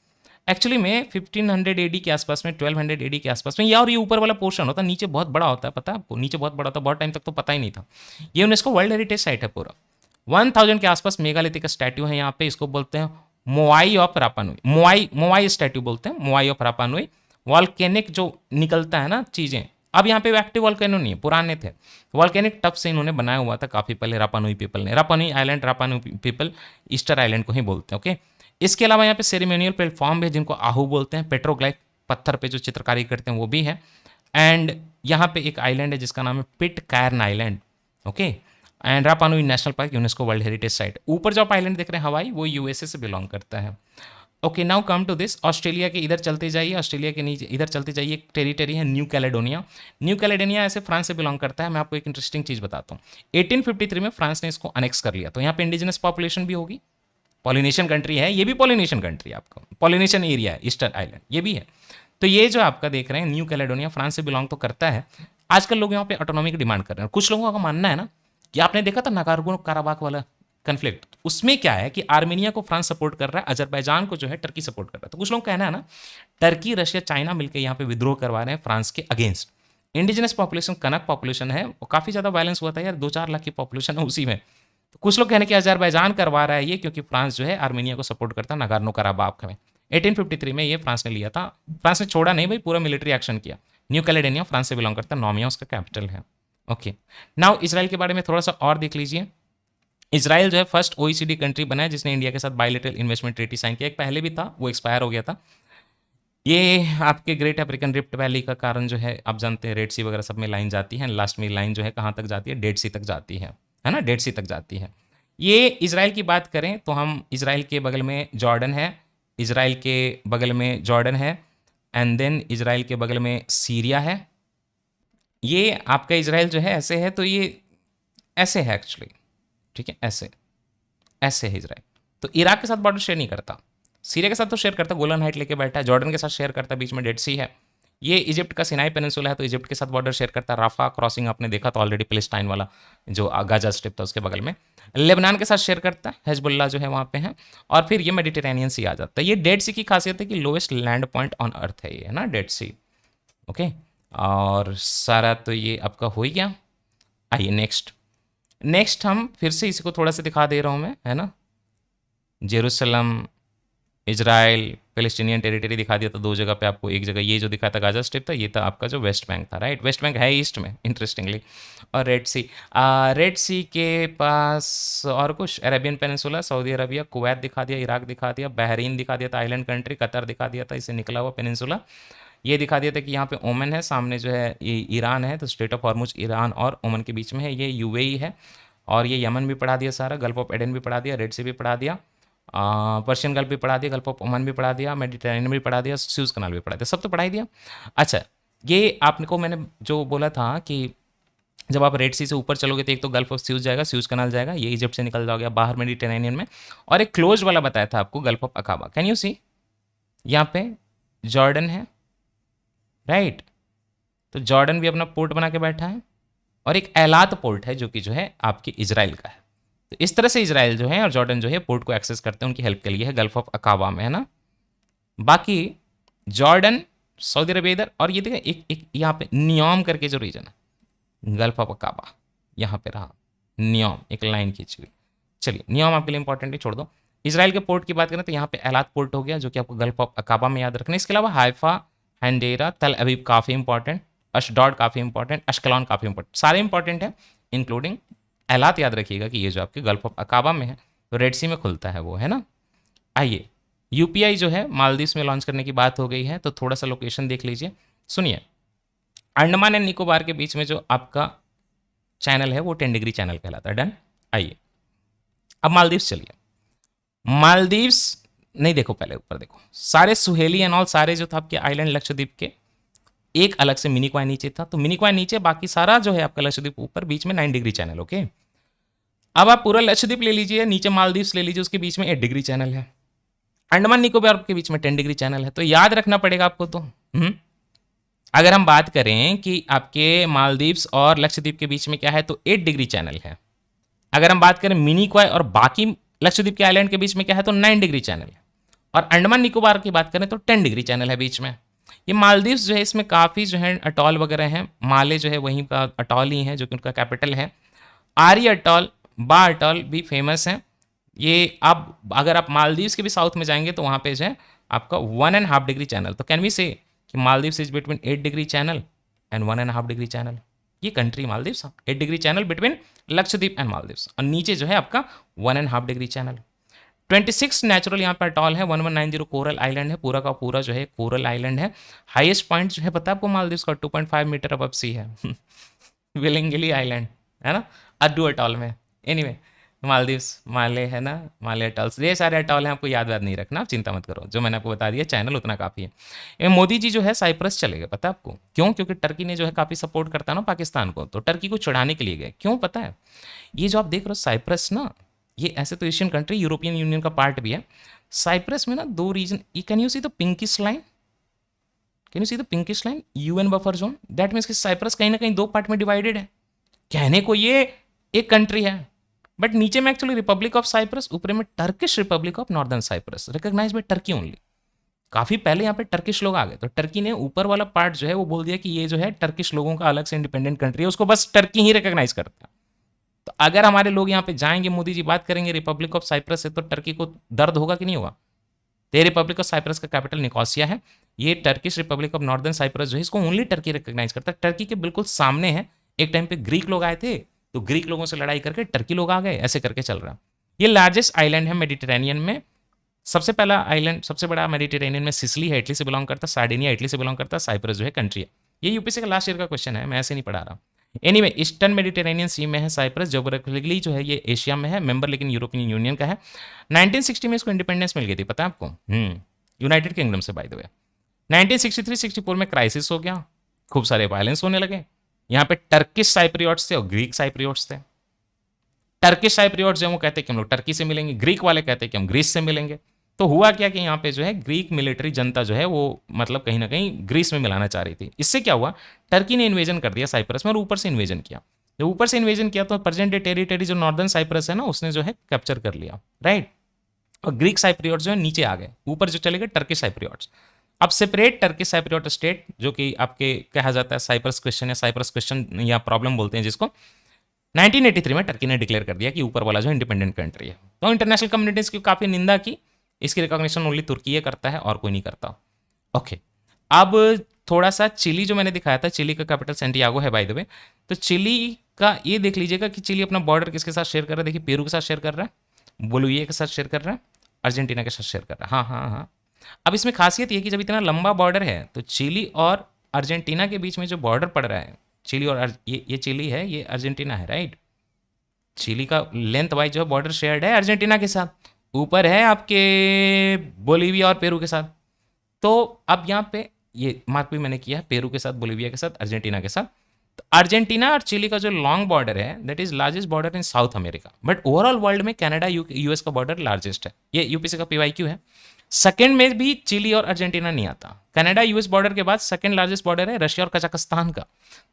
एक्चुअली में 1500 AD के आसपास में, 1200 AD के आसपास में। और ये ऊपर वाला पोर्शन होता है, नीचे बहुत बड़ा होता है, पता है आपको, नीचे बहुत बड़ा होता है। बहुत टाइम तक तो पता ही नहीं था। ये यूनेस्को वर्ल्ड हेरिटेज साइट है पूरा। 1000 के आसपास मेगालिथिक का स्टैट्यू है यहाँ पे। इसको बोलते हैं मोआई ऑफ रापानुई। मोआई स्टैट्यू बोलते हैं, मोआई ऑफ रापानुई। वॉल्केनिक जो निकलता है ना चीज़ें, अब यहाँ पे एक्टिव वॉल्केनो नहीं है, पुराने थे। वॉल्केनिक टफ से इन्होंने बनाया हुआ था काफ़ी पहले रापानुई पीपल ने। रापानुई आइलैंड, रापानुई पीपल ईस्टर आइलैंड को ही बोलते हैं। ओके, इसके अलावा यहाँ पे सेरेमोनियल प्लेटफॉर्म भी है, जिनको आहू बोलते हैं। पेट्रोग्लाइफ, पत्थर पे जो चित्रकारी करते हैं, वो भी है। एंड यहाँ पे एक आइलैंड है जिसका नाम है Pitcairn island. Okay, and Rapa Nui national park, UNESCO world heritage site. ऊपर जो आप आइलैंड देख रहे हैं हवाई, वो यूएसए से बिलोंग करता है। Okay, now come to this. Australia के इधर चलते जाइए, ऑस्ट्रेलिया के नीचे इधर चलते जाइए, एक टेरिटरी है न्यू कैलेडोनिया। न्यू कैलेडोनिया ऐसे फ्रांस से बिलोंग करता है। मैं आपको एक इंटरेस्टिंग चीज़ बताता हूँ। 1853 में फ्रांस ने इसको अनेक्स कर लिया, तो यहाँ पे इंडिजिनस पॉपुलेशन भी होगी। पॉलिनेशियन कंट्री है, ये भी पॉलिनेशियन कंट्री है, आपका पॉलिनेशियन एरिया है ईस्टर्न आइलैंड, ये भी है। तो ये जो आपका देख रहे हैं न्यू कैलेडोनिया, फ्रांस से बिलोंग तो करता है। आजकल लोग यहाँ पे ऑटोनॉमी की डिमांड कर रहे हैं। कुछ लोगों का मानना है ना कि आपने देखा था नागार्गो काराबाख वाला कन्फ्लिक्ट, उसमें क्या है कि आर्मेनिया को फ्रांस सपोर्ट कर रहा है, अजरबैजान को जो है टर्की सपोर्ट कर रहा है। तो कुछ लोग कहना है ना टर्की, रशिया, चाइना मिलकर यहाँ पे विद्रोह करवा रहे हैं फ्रांस के अगेंस्ट। इंडिजिनस पॉपुलेशन कनक पॉपुलेशन है, और काफ़ी ज़्यादा वायलेंस हुआ था यार, 2-4 लाख की पॉपुलेशन है उसी में। तो कुछ लोग कहने कि अजरबैजान करवा रहा है ये, क्योंकि फ्रांस जो है आर्मेनिया को सपोर्ट करता है नागार्नो कराबाख में। 1853 में ये फ्रांस ने लिया था। फ्रांस ने छोड़ा नहीं भाई, पूरा मिलिट्री एक्शन किया। न्यू कैलेडोनिया फ्रांस से बिलोंग करता है, नोमिया उसका कैपिटल है। ओके, नाउ इसराइल के बारे में थोड़ा सा और देख लीजिए। इसराइल जो है फर्स्ट ओईसीडी कंट्री बना है जिसने इंडिया के साथ बायलैटरल इन्वेस्टमेंट ट्रीटी साइन किया। एक पहले भी था, वो एक्सपायर हो गया था। ये आपके ग्रेट अफ्रीकन रिफ्ट वैली का कारण जो है आप जानते हैं, रेड सी वगैरह सब में लाइन जाती है, लास्ट में लाइन जो है कहाँ तक जाती है, डेड सी तक जाती है ना, डेड सी तक जाती है। ये इसराइल की बात करें तो हम इसराइल के बगल में जॉर्डन है, इसराइल के बगल में जॉर्डन है, एंड देन इसराइल के बगल में सीरिया है। ये आपका इसराइल जो है ऐसे है, तो ये ऐसे है एक्चुअली, ठीक है, ऐसे ऐसे है इसराइल। तो इराक के साथ बॉर्डर शेयर नहीं करता, सीरिया के साथ तो शेयर करता, गोलन हाइट लेके बैठा है, जॉर्डन के साथ शेयर करता, बीच में डेड सी है। ये इजिप्ट का सिनाई पेनिनसुला है, तो इजिप्ट के साथ बॉर्डर शेयर करता है। राफा क्रॉसिंग आपने देखा था ऑलरेडी, पैलेस्टाइन वाला जो गाजा स्ट्रिप था उसके बगल में। लेबनान के साथ शेयर करता है, हेजबुल्ला जो है वहाँ पे है। और फिर ये मेडिटेरेनियन सी आ जाता है। ये डेड सी की खासियत है कि lowest land point on earth है ये, है ना, डेड सी। ओके, और सारा तो ये आपका हो ही गया। आइए नेक्स्ट हम फिर से इसी को थोड़ा सा दिखा दे रहा हूँ मैं, है ना। जेरूसलम, इजराइल, पैलेस्टीनियन टेरिटरी दिखा दिया था दो जगह पे आपको। एक जगह ये जो दिखा था गाजा स्ट्रिप था, ये था आपका जो वेस्ट बैंक था, राइट। वेस्ट बैंक है ईस्ट में इंटरेस्टिंगली। और रेड सी के पास और कुछ Arabian peninsula, Saudi Arabia, Kuwait दिखा दिया, इराक दिखा दिया, बहरीन दिखा दिया था, आइलैंड कंट्री, कतर दिखा दिया था, इसे निकला हुआ पेनिनसुला। ये दिखा दिया था कि यहाँ पे ओमन है, सामने जो है ये ईरान है, तो स्ट्रेट ऑफ हॉर्मुज ईरान और ओमन के बीच में है। ये यूएई है, और ये यमन भी पढ़ा दिया सारा, गल्फ ऑफ एडन भी पढ़ा दिया, रेड सी भी पढ़ा दिया, पर्शियन गल्फ भी पढ़ा दिया, गल्फ ऑफ ओमान भी पढ़ा दिया, मेडिटेरेनियन भी पढ़ा दिया, स्यूज कनाल भी पढ़ा दिया, सब तो पढ़ा ही दिया। अच्छा, ये आपको मैंने जो बोला था कि जब आप रेड सी से ऊपर चलोगे तो एक तो गल्फ ऑफ स्यूज जाएगा, स्यूज कनाल जाएगा, ये इजिप्ट से निकल जाओगे बाहर मेडिटेरेनियन में। और एक क्लोज वाला बताया था आपको, gulf of Aqaba. Can you see, यहाँ पे जॉर्डन है, राइट। तो जॉर्डन भी अपना पोर्ट बना के बैठा है, और एक एलात पोर्ट है जो कि जो है आपके इजराइल का है। तो इस तरह से इजराइल जो है और जॉर्डन जो है पोर्ट को एक्सेस करते हैं, उनकी हेल्प के लिए है, गल्फ ऑफ अकाबा में, है ना। बाकी जॉर्डन, सऊदी अरबिया इधर, और ये देखें एक यहाँ पे नियम करके जो रीजन है, गल्फ ऑफ अकाबा यहाँ पे रहा, नियम एक लाइन खींची हुई। चलिए, नियम आपके लिए इंपॉर्टेंट है, छोड़ दो। इसराइल के पोर्ट की बात करें तो यहाँ पे एलात पोर्ट हो गया, जो कि आपको गल्फ ऑफ अकाबा में याद रखना है। इसके अलावा हाइफा, हैंडेरा, तल अवीब काफ़ी इंपॉर्टेंट, अशडॉड काफ़ी इंपॉर्टेंट, अश्कलॉन काफ़ी इंपॉर्टेंट, सारे इंपॉर्टेंट है, इंक्लूडिंग एलात। याद रखिएगा कि ये जो आपके गल्फ ऑफ अकाबा में है, तो रेड सी में खुलता है वो, है ना। आइए, यूपीआई जो है मालदीव्स में लॉन्च करने की बात हो गई है, तो थोड़ा सा लोकेशन देख लीजिए। सुनिए, अंडमान एंड निकोबार के बीच में जो आपका चैनल है वो 10 डिग्री चैनल कहलाता है। डन। आइए अब मालदीव्स चलिए। मालदीव्स नहीं, देखो पहले ऊपर देखो, सारे सुहेली एंड ऑल सारे जो था आपके आइलैंड लक्षद्वीप के, एक अलग से मिनिकॉय नीचे था, तो मिनिकॉय नीचे, बाकी सारा जो है आपका लक्षद्वीप ऊपर, बीच में 9 डिग्री चैनल। ओके, अब आप पूरा लक्षद्वीप ले लीजिए, नीचे मालदीव्स ले लीजिए, उसके बीच में 8 डिग्री चैनल है। अंडमान निकोबार के बीच में 10 डिग्री चैनल है, तो याद रखना पड़ेगा आपको। तो अगर हम बात करें कि आपके मालदीव्स और लक्षद्वीप के बीच में क्या है, तो 8 डिग्री चैनल है। अगर हम बात करें मिनिकॉय और बाकी लक्षद्वीप के आइलैंड के बीच में क्या है, तो 9 डिग्री चैनल है। और अंडमान निकोबार की बात करें तो 10 डिग्री चैनल है बीच में। ये मालदीव्स जो है इसमें काफ़ी जो है अटॉल वगैरह हैं, माले जो है वहीं का अटॉल ही है, जो कि उनका कैपिटल है। आरी अटॉल, बा अटॉल भी फेमस है। ये अब अगर आप मालदीव्स के भी साउथ में जाएंगे तो वहाँ पे जो है आपका 1.5 डिग्री चैनल। तो कैन वी से कि Maldives is between 8 degree channel and 1.5 degree channel. ये country Maldives, 8 degree channel between Lakshadweep and Maldives, और नीचे जो है आपका 1.5 डिग्री चैनल। 26 नेचुरल यहाँ पर अटॉल है, 1190 कोरल आइलैंड है, पूरा का पूरा जो है कोरल आइलैंड है। हाईएस्ट पॉइंट जो है पता है आपको मालदीव्स का, 2.5 मीटर अबव सी है। विलिंगली आइलैंड, है ना, अड्डू अटॉल में। एनीवे, मालदीव्स, माले है ना, माले अटॉल्स, ये सारे अटॉल हैं, आपको याद नहीं रखना, आप चिंता मत करो, जो मैंने आपको बता दिया चैनल उतना काफ़ी है। ये मोदी जी जो है साइप्रस चले गए, पता है आपको क्यों? क्योंकि टर्की ने जो है काफ़ी सपोर्ट करता है ना पाकिस्तान को, तो टर्की को चढ़ाने के लिए गए। क्यों पता है? ये जो आप देख रहे हो साइप्रस ना, ये ऐसे तो एशियन कंट्री, यूरोपियन यूनियन का पार्ट भी है। साइप्रस में ना 2 region, can you see the pinkish line, can you see the pinkish line, UN buffer zone, that means कि साइप्रस कहीं ना कहीं दो पार्ट में डिवाइडेड है। कहने को ये एक कंट्री है, बट नीचे में एक्चुअली रिपब्लिक ऑफ साइप्रस, ऊपर में Turkish republic of northern Cyprus, recognize by Turkey only. काफी पहले यहाँ पे टर्किश लोग आ गए, तो टर्की ने ऊपर वाला पार्ट जो है वो बोल दिया कि ये जो है टर्किश लोगों का अलग से इंडिपेंडेंट कंट्री है, उसको बस टर्की ही रिकॉग्नाइज करता है। तो अगर हमारे लोग यहाँ पे जाएंगे, मोदी जी बात करेंगे रिपब्लिक ऑफ साइप्रस से, तो टर्की को दर्द होगा कि नहीं होगा? तो रिपब्लिक ऑफ साइप्रस का कैपिटल निकोसिया है। ये Turkish republic of northern Cyprus जो है इसको ओनली टर्की रिकॉग्नाइज करता है। टर्की के बिल्कुल सामने है। एक टाइम पे ग्रीक लोग आए थे, तो ग्रीक लोगों से लड़ाई करके टर्की लोग आ गए, ऐसे करके चल रहा। ये लार्जेस्ट आइलैंड है मेडिटेरेनियन में। सबसे पहला आइलैंड, सबसे बड़ा मेडिटेरेनियन में सिसिली है, इटली से बिलोंग करता है। सार्डिनिया इटली से बिलोंग करता है। साइप्रस जो है कंट्री है। ये यूपीएससी का लास्ट ईयर का क्वेश्चन है, मैं ऐसे नहीं पढ़ा रहा। एनीवे, ईस्टर्न मेडिटेरेनियन सी में है साइप्रस। ज्योग्राफिकली जो है ये एशिया में है, मेंबर लेकिन यूरोपियन यूनियन का है। 1960 में इसको इंडिपेंडेंस मिल गई थी, पता है आपको? यूनाइटेड किंगडम से, बाय द वे। 1963-64 में क्राइसिस हो गया, खूब सारे वायलेंस होने लगे। यहाँ पे टर्किश साइप्रियोट्स थे और ग्रीक साइप्रियोट्स थे। टर्किश साइप्रियोट्स जो वो कहते हैं कि हम लोग टर्की से मिलेंगे, ग्रीक वाले कहते हैं कि हम ग्रीस से मिलेंगे। तो हुआ क्या कि यहाँ पे जो है ग्रीक मिलिट्री जनता जो है वो मतलब कहीं ना कहीं ग्रीस में मिलाना चाह रही थी। इससे क्या हुआ, टर्की ने इन्वेजन कर दिया साइप्रस में और ऊपर से इन्वेजन किया। जब ऊपर से इन्वेजन किया तो प्रेजेंट डे टेरिटरी जो नॉर्दर्न साइप्रस है ना, उसने जो है कैप्चर कर लिया, राइट। और ग्रीक साइप्रियोट्स जो है नीचे आ गए, ऊपर जो चले गए टर्किश साइप्रियोट्स। अब सेपरेट टर्किश साइप्रियोट स्टेट, जो कि आपके कहा जाता है साइप्रस क्वेश्चन या साइप्रस क्वेश्चन या प्रॉब्लम बोलते हैं जिसको, 1983 में टर्की ने डिक्लेयर कर दिया कि ऊपर वाला जो इंडिपेंडेंट कंट्री है। तो इंटरनेशनल कम्युनिटीज की काफी निंदा की। इसकी रिकॉग्निशन ओनली तुर्की करता है और कोई नहीं करता। ओके, अब थोड़ा सा चिली जो मैंने दिखाया था, चिली का कैपिटल सेंटियागो है बाय द वे। तो चिली का ये देख लीजिएगा कि चिली अपना बॉर्डर किसके साथ शेयर कर रहा है। देखिए, पेरू के साथ शेयर कर रहा है, बोलिविया के साथ शेयर कर रहा है, अर्जेंटीना के साथ शेयर कर रहा है। हाँ हाँ हाँ। अब इसमें खासियत ये कि जब इतना लंबा बॉर्डर है तो चिली और अर्जेंटीना के बीच में जो बॉर्डर पड़ रहा है, चिली और ये चिली है, ये अर्जेंटीना है, राइट। चिली का लेंथ वाइज जो है बॉर्डर शेयर्ड है अर्जेंटीना के साथ, ऊपर है आपके बोलिविया और पेरू के साथ। तो अब यहाँ पे ये मार्क भी मैंने किया है, पेरू के साथ, बोलिविया के साथ, अर्जेंटीना के साथ। तो अर्जेंटीना और चिली का जो लॉन्ग बॉर्डर है that is largest border in south America, but overall world में कनाडा यूएस का बॉर्डर लार्जेस्ट है। ये यूपीसी का पीवाईक्यू है। सेकंड में भी चिली और अर्जेंटीना नहीं आता। कनाडा यूएस बॉर्डर के बाद सेकंड लार्जेस्ट बॉर्डर है रशिया और कजाकिस्तान का,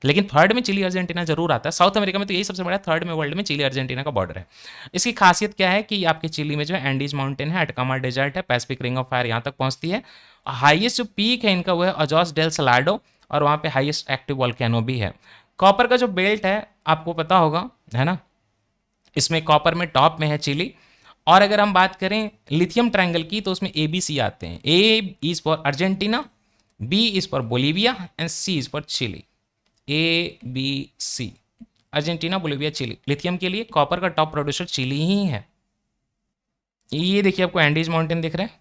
लेकिन थर्ड में चिली अर्जेंटीना जरूर आता है। साउथ अमेरिका में तो यही सबसे बड़ा, थर्ड में वर्ल्ड में चिली अर्जेंटीना का बॉर्डर है। इसकी खासियत क्या है कि आपके चिली में जो है एंडीज माउंटेन है, अटकामा डेजर्ट है, पैसिफिक रिंग ऑफ फायर यहाँ तक पहुंचती है। हाईएस्ट जो पीक है इनका वो है अजॉस डेल सलाडो, और वहाँ पे हाईएस्ट एक्टिव वॉल्केनो भी है। कॉपर का जो बेल्ट है आपको पता होगा, है ना, इसमें कॉपर में टॉप में है चिली। और अगर हम बात करें लिथियम ट्रायंगल की तो उसमें ABC आते हैं। A is for Argentina, B is for Bolivia and C is for Chile. ABC, Argentina, Bolivia, Chile. Lithium के लिए कॉपर का टॉप प्रोड्यूसर चिली ही है। ये देखिए आपको एंडीज माउंटेन दिख रहा है,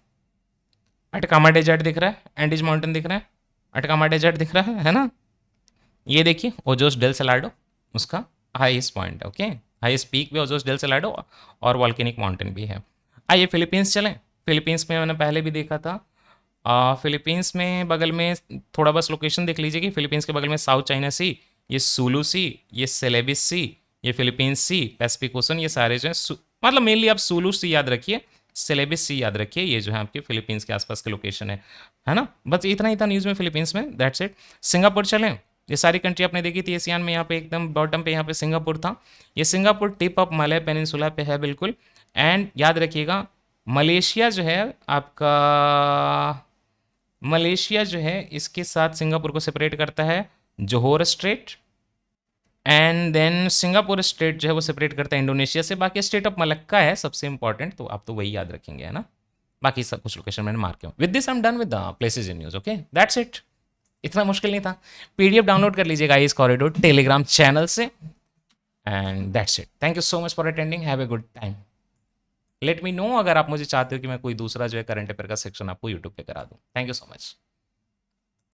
अटकामा डेजर्ट दिख रहा है, एंडीज माउंटेन दिख रहा है, अटकामा डेजर्ट दिख रहा है ना। ये देखिए ओजोस डेल सलाडो उसका हाईएस्ट पॉइंट है, ओके। हाईएस्ट पीक भी ओजोस डेल सलाडो और वॉल्केनिक माउंटेन भी है। आइए फिलीपींस चलें। फिलीपींस में मैंने पहले भी देखा था। फिलीपींस में बगल में थोड़ा बस लोकेशन देख लीजिए कि फिलीपींस के बगल में साउथ चाइना सी, ये सुलू सी, ये सेलेबिस सी, ये फिलीपींस सी, पैसिफिक ओशन, ये सारे जो है मतलब मेनली आप सुलू सी याद रखिए, सेलेबिस सी याद रखिए। ये जो है आपके फिलीपींस के आसपास के लोकेशन है ना। बस इतना ही था न्यूज़ में फिलीपींस में, दैट्स इट। सिंगापुर चलें। ये सारी कंट्री आपने देखी थी एशियान में। यहाँ पे एकदम बॉटम पे यहाँ पे सिंगापुर था। ये Singapore tip of Malay peninsula पे है बिल्कुल। एंड याद रखिएगा मलेशिया जो है आपका, मलेशिया जो है इसके साथ सिंगापुर को सेपरेट करता है Johor strait, and then Singapore state जो है वो सेपरेट करता है इंडोनेशिया से। बाकी स्टेट ऑफ मलक्का है सबसे इंपॉर्टेंट, तो आप तो वही याद रखेंगे, है ना। बाकी सब कुछ लोकेशन मैंने मार्क किया। With this I am done with the places in news, okay, that's it. इतना मुश्किल नहीं था। PDF डाउनलोड कर लीजिएगा इस कॉरिडोर टेलीग्राम चैनल से, and that's it. Thank you so much for attending, have a good time. Let me know अगर आप मुझे चाहते हो कि मैं कोई दूसरा जो है करंट अफेयर का सेक्शन आपको यूट्यूब पे करा दूं। Thank you so much.